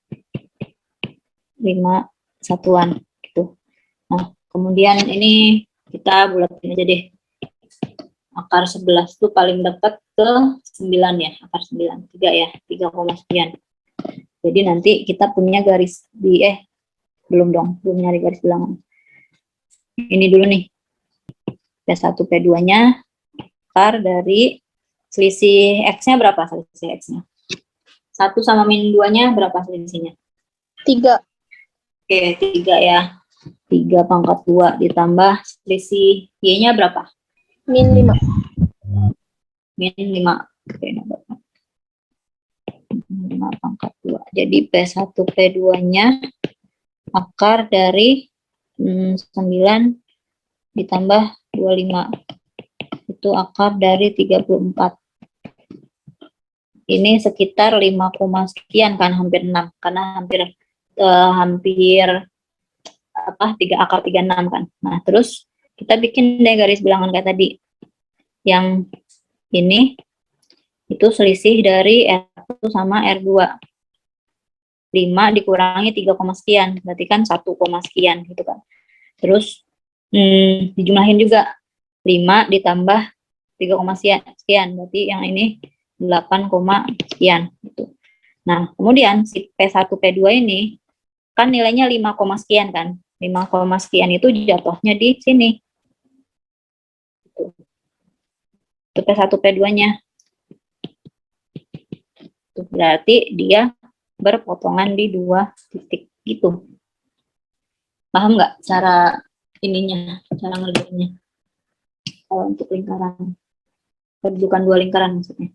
5 satuan gitu. Nah, kemudian ini kita bulatin aja deh. Akar 11 tuh paling dekat ke 9 ya, akar 9. 3 ya, 3, sekian. Jadi nanti kita punya garis di belum dong, belum nyari garis bilangan. Ini dulu nih. P1 P2-nya akar dari selisih X-nya berapa selisih X-nya? 1 sama min 2-nya berapa selisihnya? 3. Oke, 3 ya. 3/2 ditambah selisih Y-nya berapa? Min 5. Min 5. Oke, 5/2. Jadi P1 P2-nya akar dari 9 ditambah 25. Itu akar dari 34. Ini sekitar 5, sekian kan, hampir 6. Karena hampir 3 akar 36 kan. Nah, terus kita bikin deh garis bilangan kayak tadi. Yang ini itu selisih dari R1 sama R2. 5 dikurangi 3, sekian, berarti kan 1, sekian gitu kan. Terus dijumlahin juga 5 ditambah 3, sekian, berarti yang ini 8, sekian gitu. Nah, kemudian si P1 P2 ini kan nilainya 5, sekian kan. 5, sekian itu jatuhnya di sini. Itu P1 P2-nya. Berarti dia berpotongan di 2 titik gitu. Paham nggak cara ininya, cara ngerjainnya? Kalau untuk lingkaran, kedudukan 2 lingkaran maksudnya.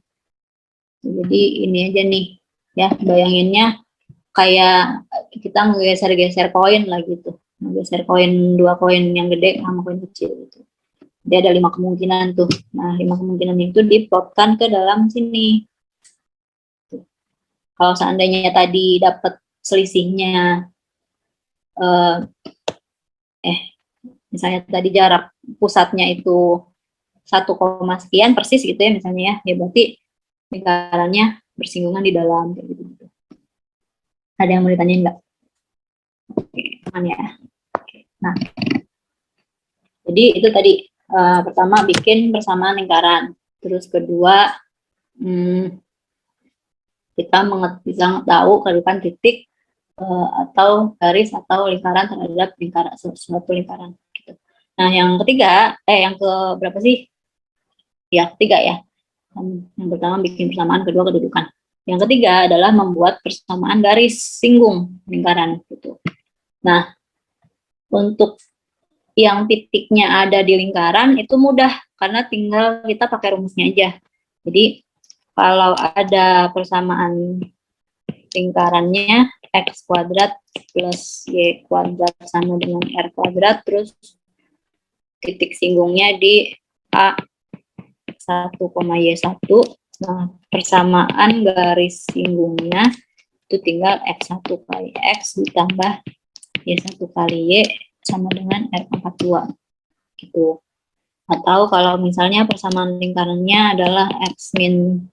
Jadi ini aja nih, ya bayanginnya kayak kita ngegeser-geser koin lah gitu. Ngegeser koin, 2 koin yang gede sama koin kecil gitu. Dia ada 5 kemungkinan tuh. Nah, 5 kemungkinan itu diplotkan ke dalam sini. Kalau seandainya tadi dapat selisihnya, misalnya tadi jarak pusatnya itu 1, sekian persis gitu ya misalnya ya berarti lingkarannya bersinggungan di dalam kayak gitu. Ada yang mau ditanyain nggak? Oke, aman ya. Oke. Nah, jadi itu tadi pertama bikin persamaan lingkaran, terus kedua kita bisa tahu kedudukan titik atau garis atau lingkaran terhadap suatu lingkaran gitu. Nah, yang ketiga, yang ke berapa sih? Ya, ketiga ya. Yang pertama bikin persamaan, kedua kedudukan. Yang ketiga adalah membuat persamaan garis singgung lingkaran gitu. Nah, untuk yang titiknya ada di lingkaran itu mudah karena tinggal kita pakai rumusnya aja. Jadi kalau ada persamaan lingkarannya x kuadrat plus y kuadrat sama dengan r kuadrat, terus titik singgungnya di A 1, Y1. Nah, persamaan garis singgungnya itu tinggal X1 kali X ditambah Y1 kali Y sama dengan R42 gitu. Atau kalau misalnya persamaan lingkarannya adalah X min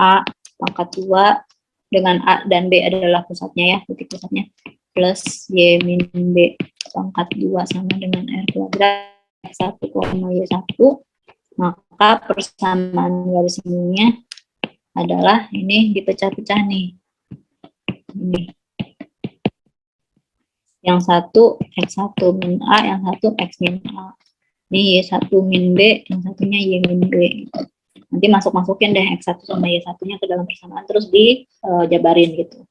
A pangkat 2 dengan A dan B adalah pusatnya ya, titik pusatnya, plus Y min B pangkat 2 sama dengan R kuadrat X1, Y1, maka persamaan garis singgungnya adalah ini dipecah-pecah nih. Ini. Yang satu X1 min A, yang satu X min A. Ini Y1 min B, yang satunya Y min B. Nanti masukin deh X1 sama Y1-nya ke dalam persamaan, terus dijabarin gitu.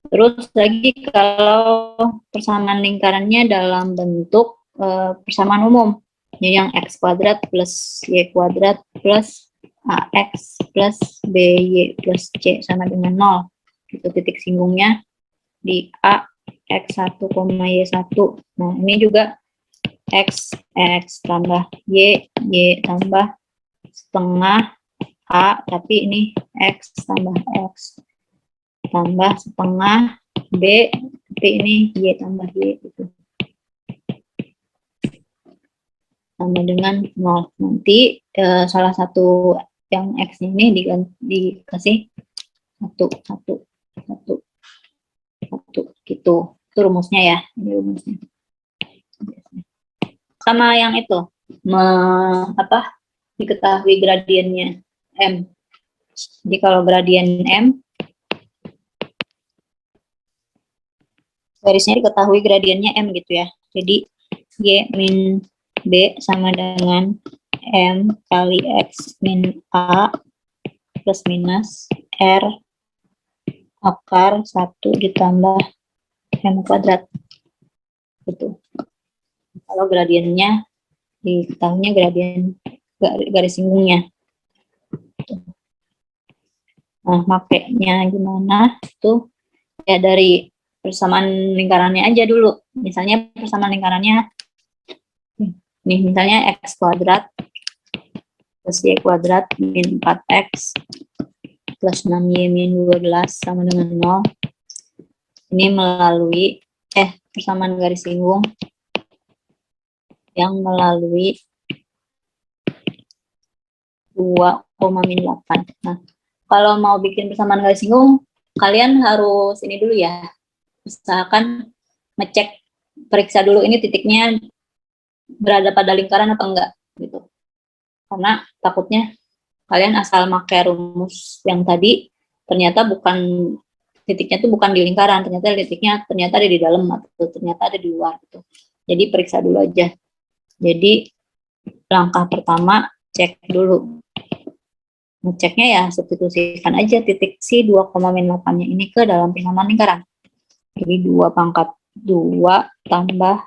Terus lagi kalau persamaan lingkarannya dalam bentuk persamaan umum, yang X kuadrat plus Y kuadrat plus AX plus BY plus C sama dengan 0. Itu titik singgungnya di A X1, Y1. Nah, ini juga X tambah Y tambah setengah A, tapi ini X tambah X tambah setengah B, tapi ini Y tambah Y gitu. Sama dengan 0. Nanti salah satu yang X ini dikasih 1 gitu. Itu rumusnya ya. Ini rumusnya. Sama yang itu, diketahui gradiennya M. Jadi kalau gradien M, garisnya diketahui gradiennya M gitu ya. Jadi Y min B sama dengan M kali X min A plus minus R akar 1 ditambah M kuadrat. Gitu. Kalau gradiennya diketahuinya gradien garis singgungnya. Nah, makanya gimana? Itu ya dari persamaan lingkarannya aja dulu. Misalnya persamaan lingkarannya nih, misalnya X kuadrat plus Y kuadrat min 4X plus 6Y min 12 sama dengan 0. Ini melalui persamaan garis singgung yang melalui 2,8. Nah, kalau mau bikin persamaan garis singgung, kalian harus ini dulu ya. Usahakan periksa dulu ini titiknya berada pada lingkaran apa enggak gitu. Karena takutnya kalian asal pakai rumus yang tadi, ternyata titiknya tuh bukan di lingkaran, ternyata ada di dalam atau ternyata ada di luar gitu. Jadi periksa dulu aja. Jadi langkah pertama cek dulu. Ngeceknya ya substitusikan aja titik si 2,8-nya ini ke dalam persamaan lingkaran. Jadi 2 pangkat 2 tambah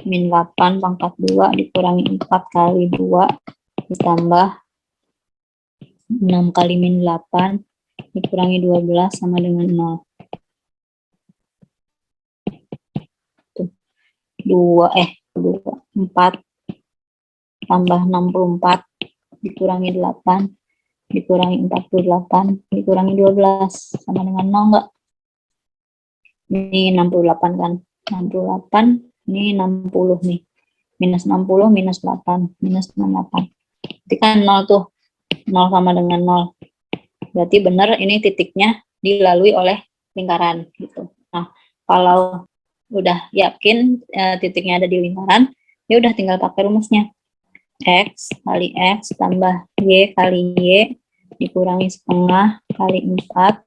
min 8 pangkat 2 dikurangi 4 kali 2 ditambah 6 kali min 8 dikurangi 12 sama dengan 0. 4 tambah 64 dikurangi 8 dikurangi 48 dikurangi 12 sama dengan 0 enggak? Ini 68 kan? 68, ini 60 nih. Minus 60, minus 8, minus 68. Berarti kan 0 tuh. 0 sama dengan 0. Berarti benar ini titiknya dilalui oleh lingkaran gitu. Nah, kalau udah yakin titiknya ada di lingkaran, ya udah tinggal pakai rumusnya. X kali X tambah Y kali Y dikurangi setengah kali 4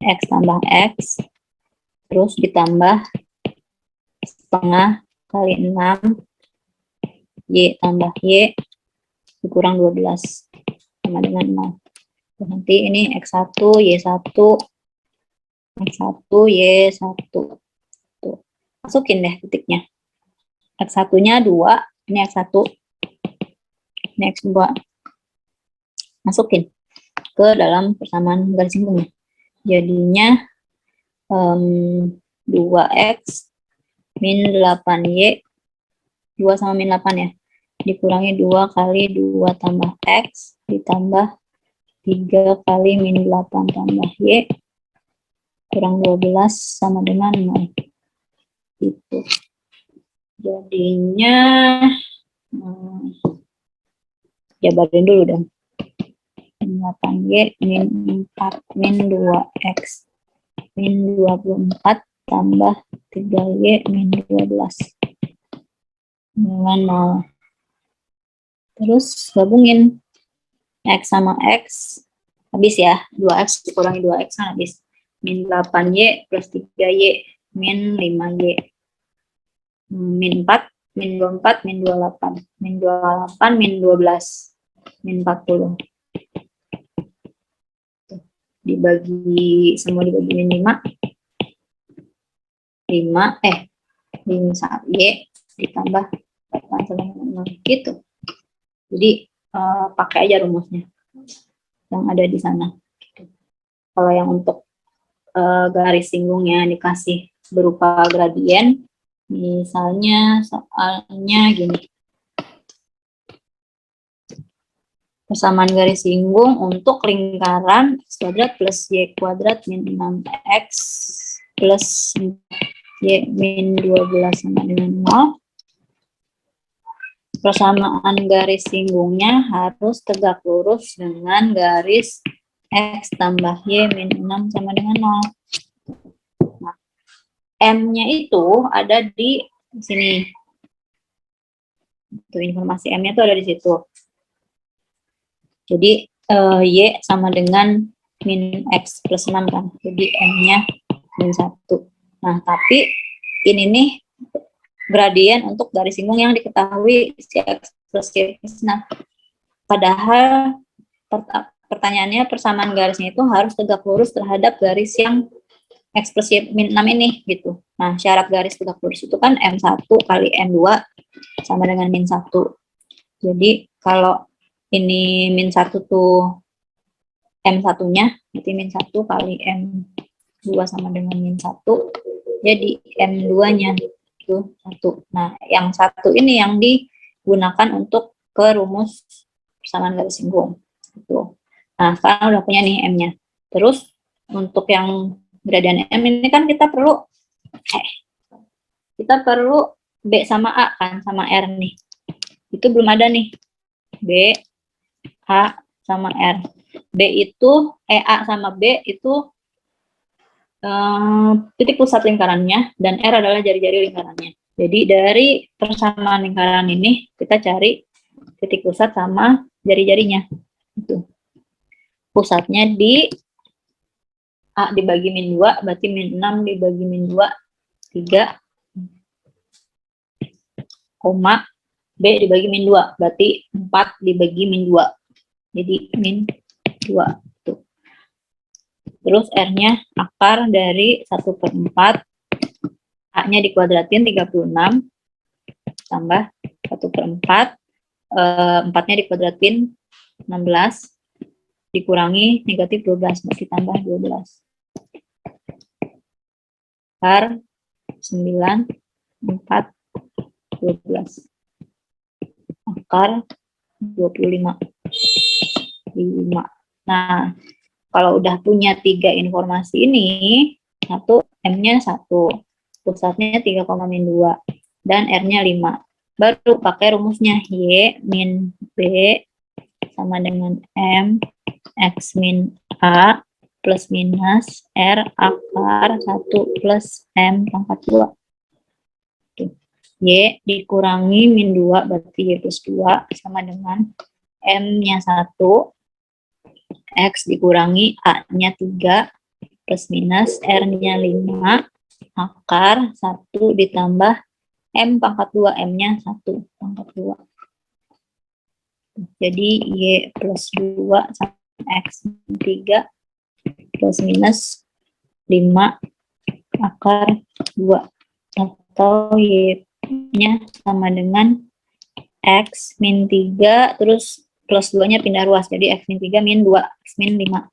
X tambah X terus ditambah setengah kali 6 Y tambah Y dikurang 12 sama dengan 0. Nanti ini X1 Y1 X1 Y1 tuh. Masukin deh titiknya. X1-nya 2, ini X1 ini X2. Masukin ke dalam persamaan garis singgungnya. Jadinya 2X min 8Y 2 sama min 8 ya dikurangi 2 kali 2 tambah X ditambah 3 kali min 8 tambah Y kurang 12 sama dengan 0 gitu. Jadinya jabarin dulu dong. 8Y min 4 min 2X min 24 tambah 3Y min 12 dengan 0. Terus gabungin X sama X habis ya, 2X dikurangi 2X kan habis min 8Y plus 3Y min 5Y. Min 4, min 24, min 28. Min 28, min 12, min 40. Semua dibagi min 5. 5, 1Y ditambah 8 sama dengan 0. Gitu. Jadi, pakai aja rumusnya yang ada di sana. Kalau yang untuk garis singgungnya dikasih berupa gradien, misalnya soalnya gini. Persamaan garis singgung untuk lingkaran x kuadrat plus y kuadrat min 6x plus y min 12 sama dengan 0. Persamaan garis singgungnya harus tegak lurus dengan garis x tambah y min 6 sama dengan 0. Nah, M-nya itu ada di sini. Itu informasi M-nya itu ada di situ. Jadi, Y sama dengan min X plus 6 kan. Jadi, M-nya min 1. Nah, tapi ini nih gradien untuk garis singgung yang diketahui si X plus Y plus 6. Padahal pertanyaannya persamaan garisnya itu harus tegak lurus terhadap garis yang X plus Y min 6 ini gitu. Nah, syarat garis tegak lurus itu kan M1 kali M2 sama dengan min 1. Jadi, kalau ini min 1 tuh M1-nya, berarti min 1 kali M2 sama dengan min 1. Jadi, M2-nya itu 1. Nah, yang 1 ini yang digunakan untuk ke rumus persamaan garis singgung. Gitu. Nah, sekarang udah punya nih M-nya. Terus, untuk yang gradien M ini kan kita perlu B sama A kan, sama R nih. Itu belum ada nih. B, A, sama R. A sama B itu titik pusat lingkarannya, dan R adalah jari-jari lingkarannya. Jadi dari persamaan lingkaran ini, kita cari titik pusat sama jari-jarinya. Itu. Pusatnya di A dibagi min 2, berarti min 6 dibagi min 2, 3, koma, B dibagi min 2, berarti 4 dibagi min 2. Jadi min 2. Tuh. Terus R-nya akar dari 1/4, A-nya dikuadratin 36, tambah 1/4, 4-nya dikuadratin 16, dikurangi negatif 12, berarti tambah 12. Akar 9, 4, 12. Akar 25. 5. Nah, kalau udah punya 3 informasi ini, satu M-nya 1, pusatnya 3,-2, dan R-nya 5. Baru pakai rumusnya Y min B sama dengan M X min A plus minus R akar 1 plus M pangkat 2. Y dikurangi min 2, berarti Y plus 2 sama dengan M-nya 1, X dikurangi A-nya 3, plus minus R-nya 5, akar 1 ditambah M pangkat 2, M-nya 1 pangkat 2. Jadi Y plus 2 sama X 3 plus minus 5 akar 2. Atau Y-nya sama dengan X min 3, terus plus 2-nya pindah ruas. Jadi X min 3 min 2, X min 5.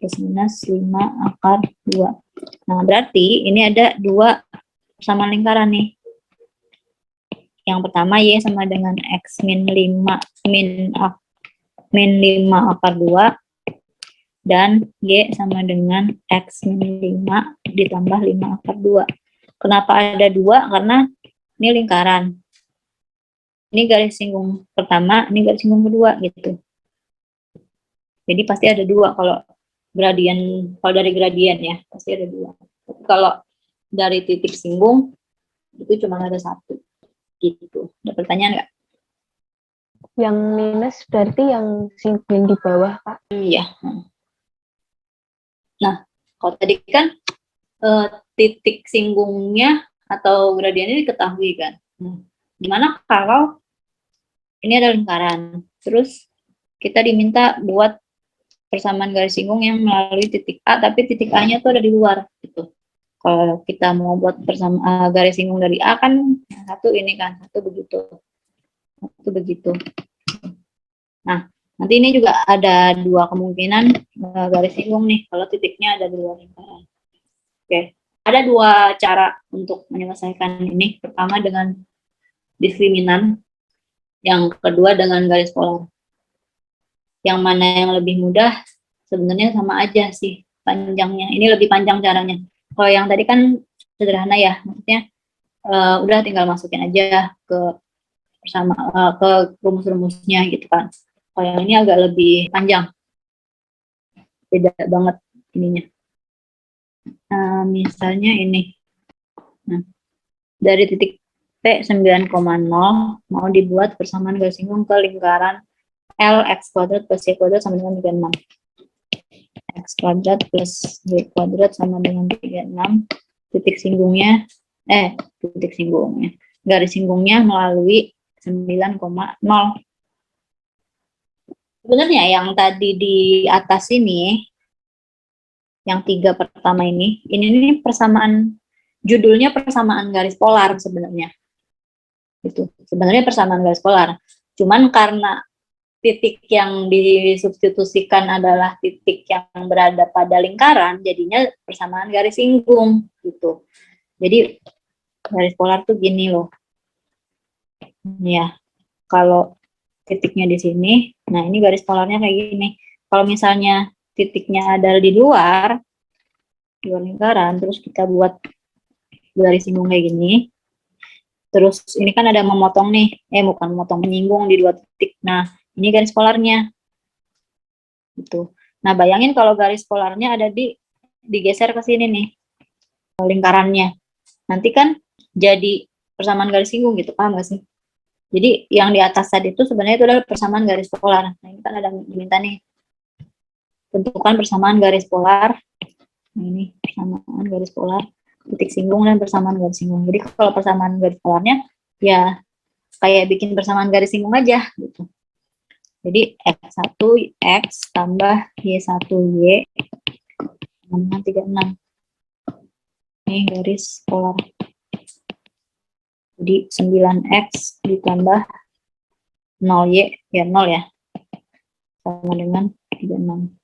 Plus minus 5 akar 2. Nah, berarti ini ada 2 persamaan lingkaran nih. Yang pertama Y sama dengan X min 5 akar 2, dan Y sama dengan X min 5 ditambah 5 akar 2. Kenapa ada 2? Karena ini lingkaran. Ini garis singgung pertama, ini garis singgung kedua gitu. Jadi pasti ada 2 kalau dari gradien ya, pasti ada 2. Tapi kalau dari titik singgung itu cuma ada 1. Gitu. Ada pertanyaan nggak? Yang minus berarti yang singgung di bawah, Pak? Iya. Nah, kalau tadi kan titik singgungnya atau gradiennya diketahui kan. Gimana kalau ini ada lingkaran, terus kita diminta buat persamaan garis singgung yang melalui titik A, tapi titik A-nya tuh ada di luar gitu. Kalau kita mau buat persamaan garis singgung dari A kan satu ini kan, satu begitu. Nah, nanti ini juga ada dua kemungkinan garis singgung nih kalau titiknya ada di luar lingkaran. Oke, ada dua cara untuk menyelesaikan ini. Pertama dengan diskriminan, yang kedua dengan garis polar. Yang mana yang lebih mudah? Sebenarnya sama aja sih panjangnya. Ini lebih panjang caranya. Kalau yang tadi kan sederhana ya, maksudnya udah tinggal masukin aja ke ke rumus-rumusnya gitu kan. Kalau yang ini agak lebih panjang, beda banget ininya. Misalnya ini, dari titik P 9,0 mau dibuat persamaan garis singgung ke lingkaran L x kuadrat plus y kuadrat sama dengan 36. X kuadrat plus y kuadrat sama dengan 36. Titik singgungnya, garis singgungnya melalui 9,0. Sebenarnya yang tadi di atas ini, yang 3 pertama ini persamaan, judulnya persamaan garis polar sebenarnya. Itu sebenarnya persamaan garis polar. Cuman karena titik yang disubstitusikan adalah titik yang berada pada lingkaran, jadinya persamaan garis singgung gitu. Jadi garis polar tuh gini loh. Ya, kalau titiknya di sini, nah ini garis polarnya kayak gini. Kalau misalnya titiknya ada di luar lingkaran, terus kita buat garis singgung kayak gini. Terus ini kan ada memotong nih, bukan memotong, menyinggung di dua titik. Nah, ini garis polarnya. Gitu. Nah, bayangin kalau garis polarnya ada digeser ke sini nih, lingkarannya. Nanti kan jadi persamaan garis singgung gitu, paham gak sih? Jadi yang di atas tadi itu sebenarnya itu adalah persamaan garis polar. Nah, ini kan ada diminta nih, tentukan persamaan garis polar. Nah, ini persamaan garis polar, titik singgung dan persamaan garis singgung. Jadi kalau persamaan garis polarnya ya kayak bikin persamaan garis singgung aja gitu. Jadi X1 X tambah Y1 Y sama dengan 36. Ini garis polar. Jadi 9X ditambah 0Y, ya 0 ya, sama dengan 36.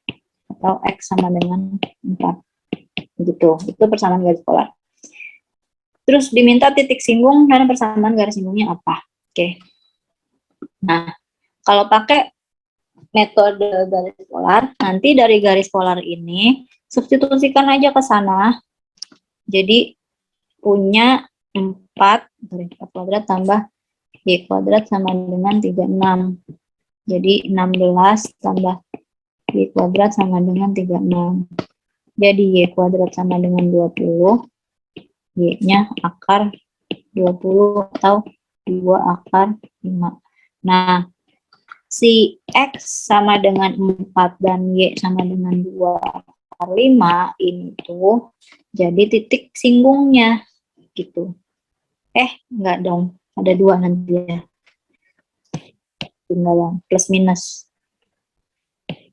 Atau X sama dengan 4. Gitu, itu persamaan garis polar. Terus diminta titik singgung dan persamaan garis singgungnya apa? Oke. Nah, kalau pakai metode garis polar, nanti dari garis polar ini substitusikan aja ke sana. Jadi punya 4 kuadrat tambah y kuadrat sama dengan 36. Jadi 16 tambah y kuadrat sama dengan 36. Jadi y kuadrat sama dengan 20. Y-nya akar 20 atau 2 akar 5. Nah, si X sama dengan 4 dan Y sama dengan 2 akar 5 ini tuh jadi titik singgungnya gitu. Enggak dong, ada 2 nanti ya. Tinggal plus minus.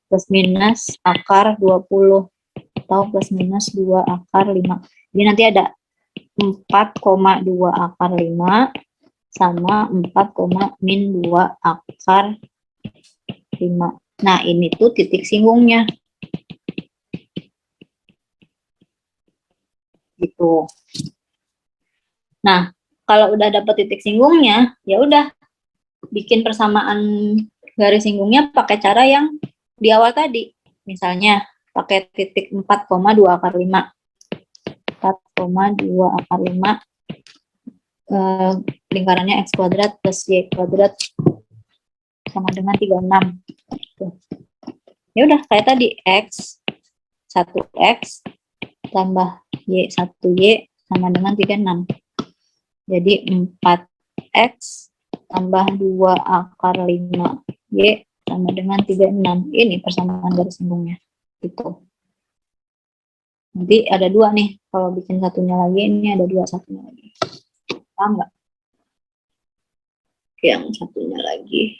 Plus minus akar 20 atau plus minus 2 akar 5. Jadi nanti ada 4,2 akar 5 sama 4, min 2 akar 5. Nah, ini tuh titik singgungnya. Gitu. Nah, kalau udah dapet titik singgungnya, ya udah bikin persamaan garis singgungnya pakai cara yang di awal tadi. Misalnya pakai titik 4,2 akar 5. 4,2 akar 5 lingkarannya X kuadrat plus Y kuadrat sama dengan 36. Ya udah kayak tadi, X 1X tambah Y1Y sama dengan 36. Jadi 4X tambah 2 akar 5Y sama dengan 36. Ini persamaan garis singgungnya. Gitu. Nanti ada dua nih, kalau bikin satunya lagi, ini ada dua satunya lagi. Paham nggak? Yang satunya lagi.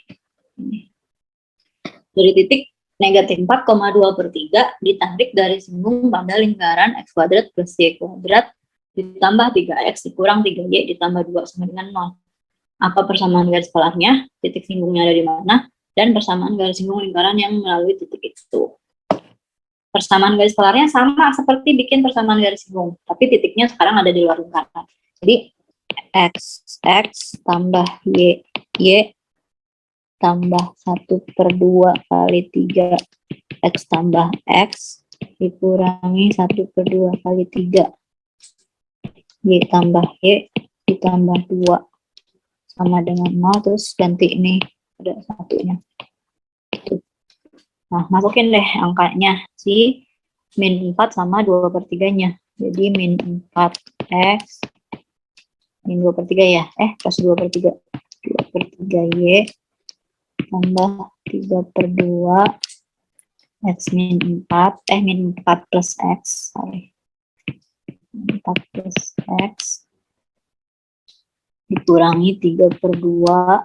Ini. Dari titik negatif 4,2/3 ditarik dari singgung pada lingkaran x kuadrat plus y kuadrat ditambah 3x dikurang 3y ditambah 2 sama dengan 0. Apa persamaan garis polarnya? Titik singgungnya ada di mana? Dan persamaan garis singgung lingkaran yang melalui titik itu. Persamaan garis polarnya sama seperti bikin persamaan garis singgung, tapi titiknya sekarang ada di luar lingkaran. Jadi x tambah y tambah 1/2 kali 3 x tambah x dikurangi 1/2 kali 3 y tambah y ditambah 2 sama dengan 0, terus ganti ini ada satunya. Nah, masukin deh angkanya si min 4 sama 2/3-nya. Jadi min 4x min 2/3 ya, plus 2/3 2/3y tambah 3/2 x min 4 min 4 plus x, sorry, 4 plus x dikurangi 3/2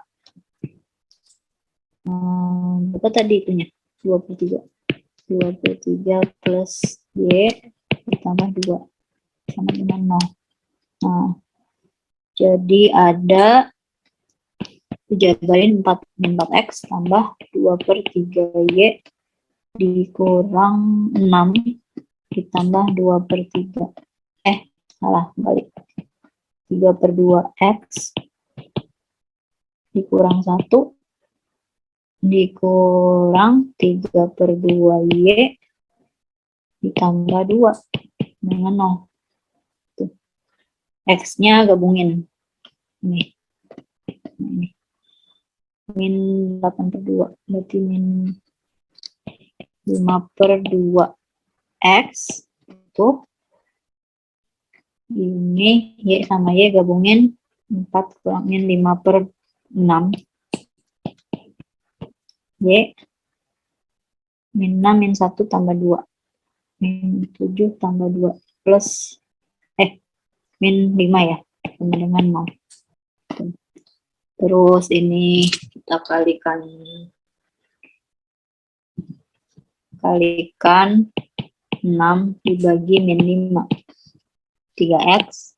berapa tadi itunya? 2/3 plus y ditambah 2 sama dengan 0. Nah, jadi ada dijabarin 4x tambah 2/3y dikurang 6 ditambah 2/3 salah balik 3/2x dikurang 1 dikurang 3/2y ditambah 2 dengan 0. X-nya gabungin ini min 8/2 berarti min 5/2 x itu ini y sama y gabungin 4 kurang min 5/6 y min 6 min 1 tambah 2 min 7 tambah 2 plus min 5 ya sama dengan 0. Terus ini kita kalikan 6 dibagi min 5 3x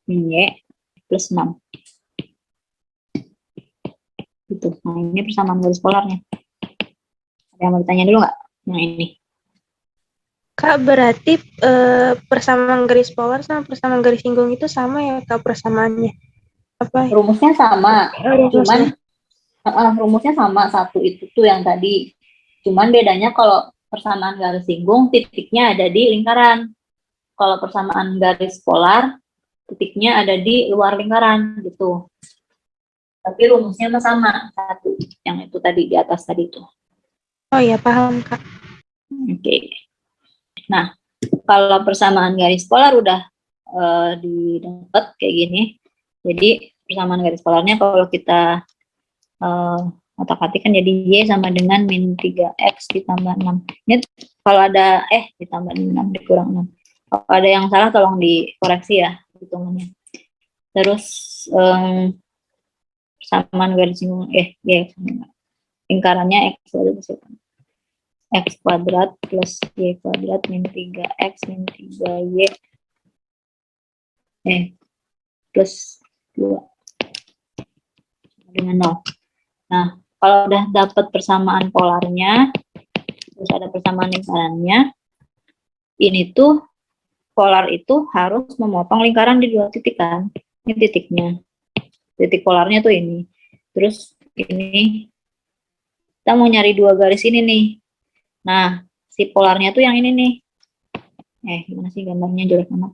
min y plus 6 gitu. Nah, ini persamaan garis polarnya. Ada yang mau ditanya dulu nggak? Yang ini. Kak, berarti persamaan garis polar sama persamaan garis singgung itu sama ya Kak persamaannya? Apa? Rumusnya sama, Rumusnya. cuman rumusnya sama, satu itu tuh yang tadi. Cuman bedanya kalau persamaan garis singgung titiknya ada di lingkaran. Kalau persamaan garis polar titiknya ada di luar lingkaran gitu. Tapi rumusnya sama, satu. Yang itu tadi di atas tadi itu. Oh ya, paham Kak. Oke. Nah, kalau persamaan garis polar udah didapat kayak gini. Jadi persamaan garis polarnya kalau kita otak-atik kan jadi y sama dengan min 3x ditambah 6. Ini kalau ada ditambah 6 dikurang 6. Kalau ada yang salah tolong dikoreksi ya hitungannya. Terus persamaan garis singgung lingkarannya x kuadrat plus y kuadrat min 3x min 3y plus 2 dengan 0. Nah, kalau udah dapat persamaan polarnya, terus ada persamaan lingkarannya, ini tuh polar itu harus memotong lingkaran di 2 titik kan. Ini titiknya. Titik polarnya tuh ini. Terus ini kita mau nyari 2 garis ini nih. Nah, si polarnya tuh yang ini nih. Gimana sih gambarnya jelek banget.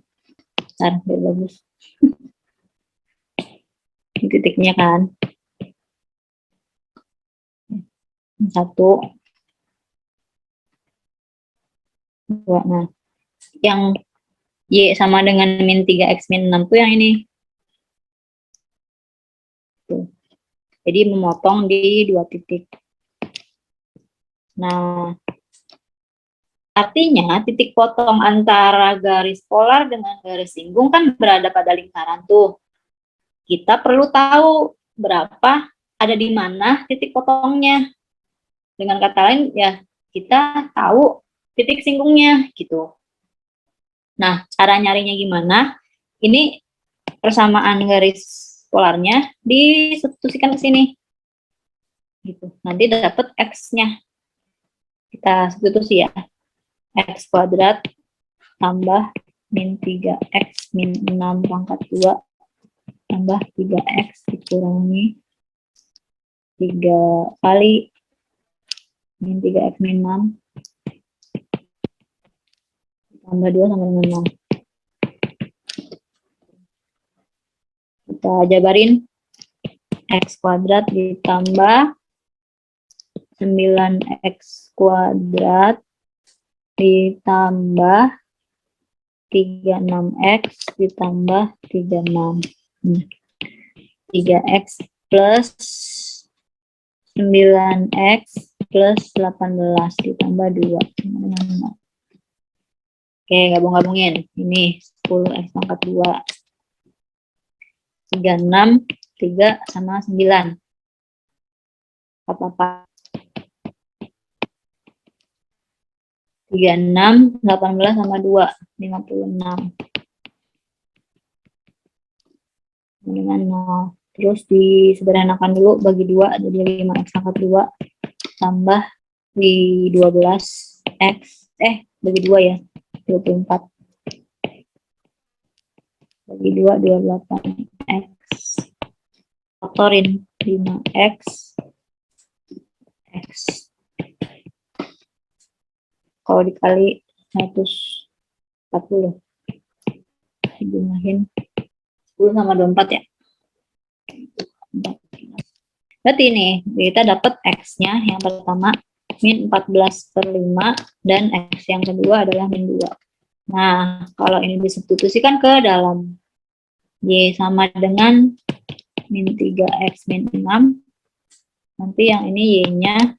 Bentar, biar bagus. Ini titiknya kan. 1, 2. Nah, yang y sama dengan min 3x min 6 tuh yang ini. Tuh. Jadi memotong di 2 titik. Nah, Artinya titik potong antara garis polar dengan garis singgung kan berada pada lingkaran tuh. Kita perlu tahu berapa, ada di mana titik potongnya. Dengan kata lain ya kita tahu titik singgungnya gitu. Nah, cara nyarinya gimana? Ini persamaan garis polarnya disubstitusikan ke sini. Gitu. Nanti dapat X-nya. Kita substitusi ya. X kuadrat tambah min 3X min 6 pangkat 2 tambah 3X dikurangi 3 kali min 3X min 6 tambah 2 sama dengan 6. Kita jabarin. X kuadrat ditambah 9X kuadrat ditambah 36X ditambah 36. 3X plus 9X plus 18 ditambah 2 sama dengan 0. Oke, gabung-gabungin. Ini 10X pangkat 2. 36, 3 sama 9. Apa-apa. 36, 18 sama 2, 56. Dengan 0. Terus disederhanakan dulu, bagi 2, jadi 5X pangkat 2, tambah di 12X, bagi 2 ya, 24. Bagi 2, 28X. Faktorin, 5X, X. Kalau dikali 140. Dijumlahin 10 sama 24 ya. Berarti ini kita dapat X-nya yang pertama min 14/5 dan X yang kedua adalah min 2. Nah, kalau ini disubstitusikan ke dalam Y sama dengan min 3X min 6, nanti yang ini Y-nya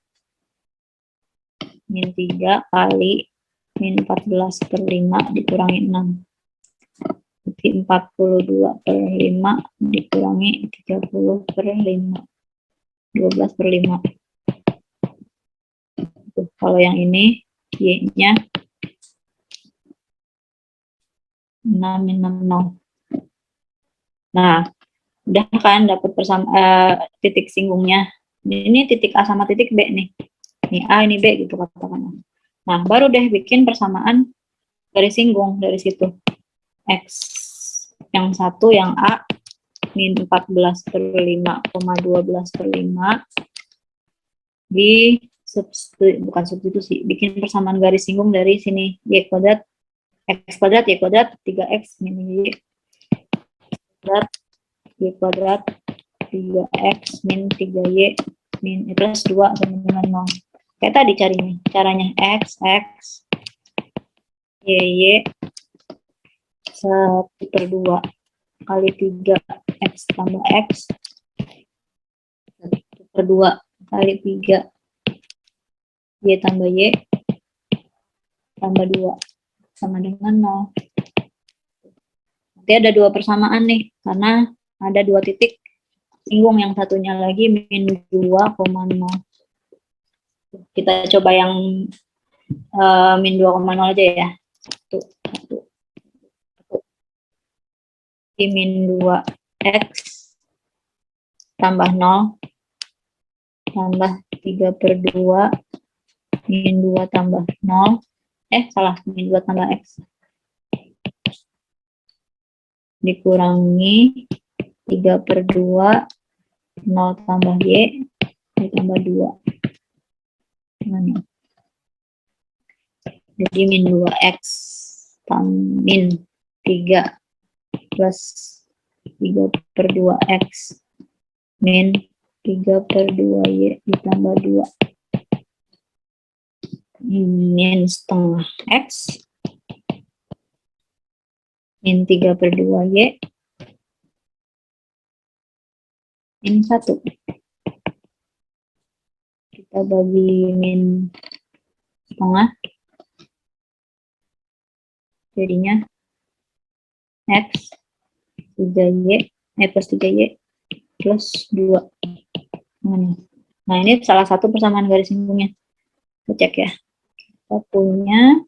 min 3 kali min 14/5 dikurangi 6. Jadi 42/5 dikurangi 30/5. 12/5. Kalau yang ini Y-nya 6 min 0. Nah, udah kan dapat titik singgungnya. Ini titik A sama titik B nih. Ini A, ini B gitu katakan. Nah, baru deh bikin persamaan garis singgung dari situ. X yang satu yang A min 14/5,12/5 di bukan substitusi, bikin persamaan garis singgung dari sini. Y kuadrat X kuadrat Y kuadrat 3X min Y kuadrat Y kuadrat 3X min 3Y min plus 2 sama dengan 0. Kayak tadi carinya. Caranya X Y 1/2 kali 3X tambah X 1/2 kali 3 Y tambah Y tambah 2 sama dengan 0. Nanti ada dua persamaan nih, karena ada dua titik singgung, yang satunya lagi min 2,0. Kita coba yang min 2,0 aja ya. 1. Di min 2X tambah 0 tambah 3/2 min 2 tambah 0. Min 2 tambah X. Dikurangi 3/2 0 tambah Y ditambah 2. Jadi min 2X min 3 plus 3/2X min 3/2Y ditambah 2 min setengah X min 3/2Y min 1. Kita bagi min setengah Jadinya X 3Y, plus 3Y plus 2. Nah, ini salah satu persamaan garis singgungnya. Kita cek ya. Kita punya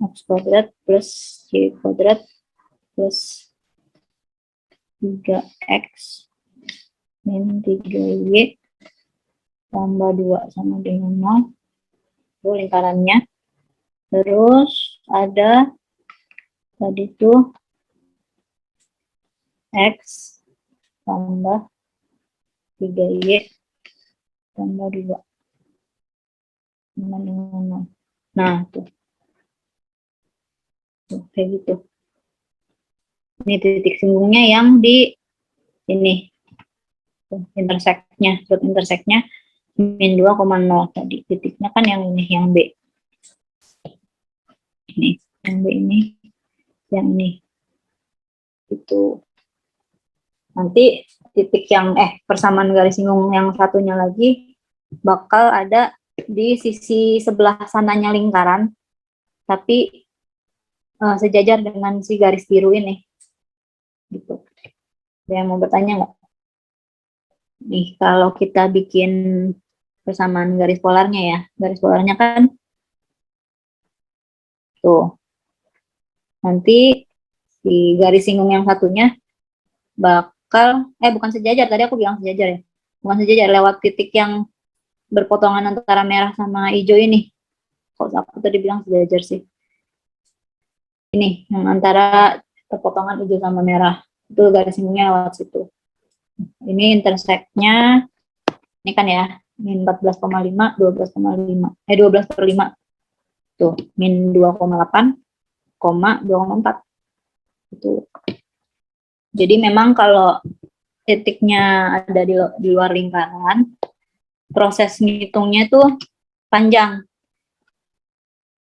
X kuadrat plus Y kuadrat plus 3X min 3Y tambah 2 sama dengan 0. Itu lingkarannya. Terus ada tadi tuh X tambah 3Y tambah 2 sama dengan 0. Nah, tuh kayak gitu. Ini titik singgungnya yang di ini. Interseknya, root interseknya min 2,0 tadi. Titiknya kan yang ini, yang B. Ini, yang B ini, yang ini. Itu. Nanti titik yang, persamaan garis singgung yang satunya lagi bakal ada di sisi sebelah sananya lingkaran, tapi sejajar dengan si garis biru ini. Gitu. Ada yang mau bertanya nggak? Nih, kalau kita bikin persamaan garis polarnya ya, garis polarnya kan tuh. Nanti si garis singgung yang satunya bakal, bukan sejajar, tadi aku bilang sejajar ya. Bukan sejajar, lewat titik yang berpotongan antara merah sama hijau ini. Kok aku tadi bilang sejajar sih. Ini, yang antara perpotongan hijau sama merah. Itu garis singgungnya lewat situ. Ini interseknya, ini kan ya, min 14,5, 12,5. 12/5. Tuh, min 2,8, 2,4. Itu. Jadi memang kalau titiknya ada di luar lingkaran, proses ngitungnya tuh panjang.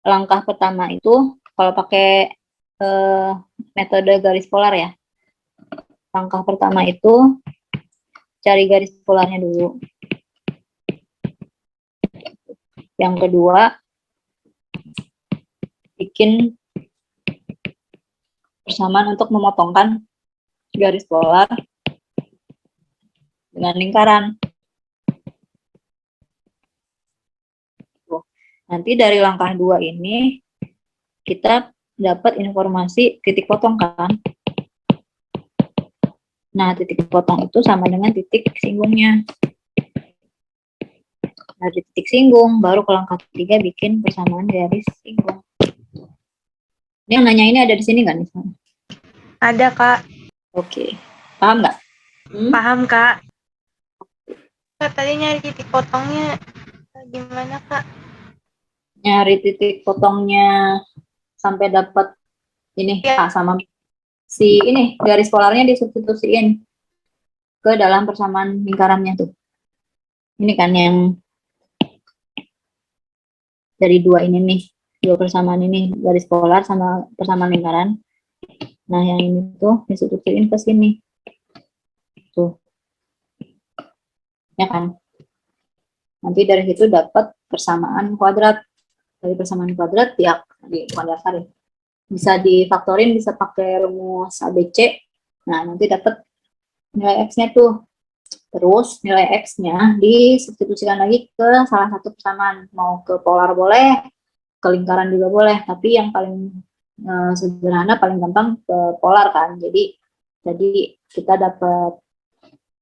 Langkah pertama itu kalau pakai metode garis polar ya. Langkah pertama itu cari garis polarnya dulu. Yang kedua, bikin persamaan untuk memotongkan garis polar dengan lingkaran. Nanti dari langkah 2 ini kita dapat informasi titik potong kan. Nah, titik potong itu sama dengan titik singgungnya. Dari titik singgung, baru ke langkah 3 bikin persamaan garis singgung. Ini yang nanya ini ada di sini nggak nih? Ada, Kak. Oke. Paham nggak? Paham, Kak. Kak, tadi nyari titik potongnya gimana, Kak? Nyari titik potongnya sampai dapat ini A sama si ini garis polarnya disubstitusiin ke dalam persamaan lingkarannya tuh. Ini kan yang dari dua ini nih, dua persamaan ini, garis polar sama persamaan lingkaran. Nah, yang ini tuh disubstitusiin ke sini. Tuh. Ya kan? Nanti dari situ dapat persamaan kuadrat. Dari persamaan kuadrat ya bukan dasar ya. Bisa difaktorin, bisa pakai rumus ABC. Nah, nanti dapat nilai X-nya tuh. Terus nilai X-nya disubstitusikan lagi ke salah satu persamaan. Mau ke polar boleh, ke lingkaran juga boleh. Tapi yang paling sederhana, paling gampang ke polar kan. Jadi kita dapat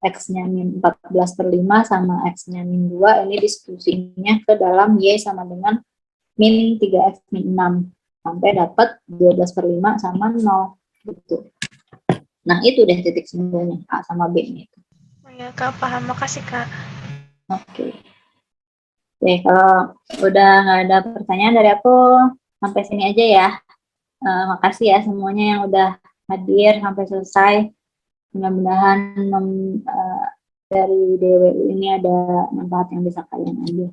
X-nya min 14/5 sama X-nya min 2. Ini disubstitusinya ke dalam Y sama dengan min 3X min 6. Sampai dapat 12/5 sama 0. Gitu. Nah, itu deh titik singgungnya, A sama B nya itu. Oh ya, Kak, paham. Makasih, Kak. Oke. Oke, kalau udah nggak ada pertanyaan dari aku, sampai sini aja ya. Makasih ya semuanya yang udah hadir sampai selesai. Mudah-mudahan dari DWU ini ada manfaat yang bisa kalian ambil.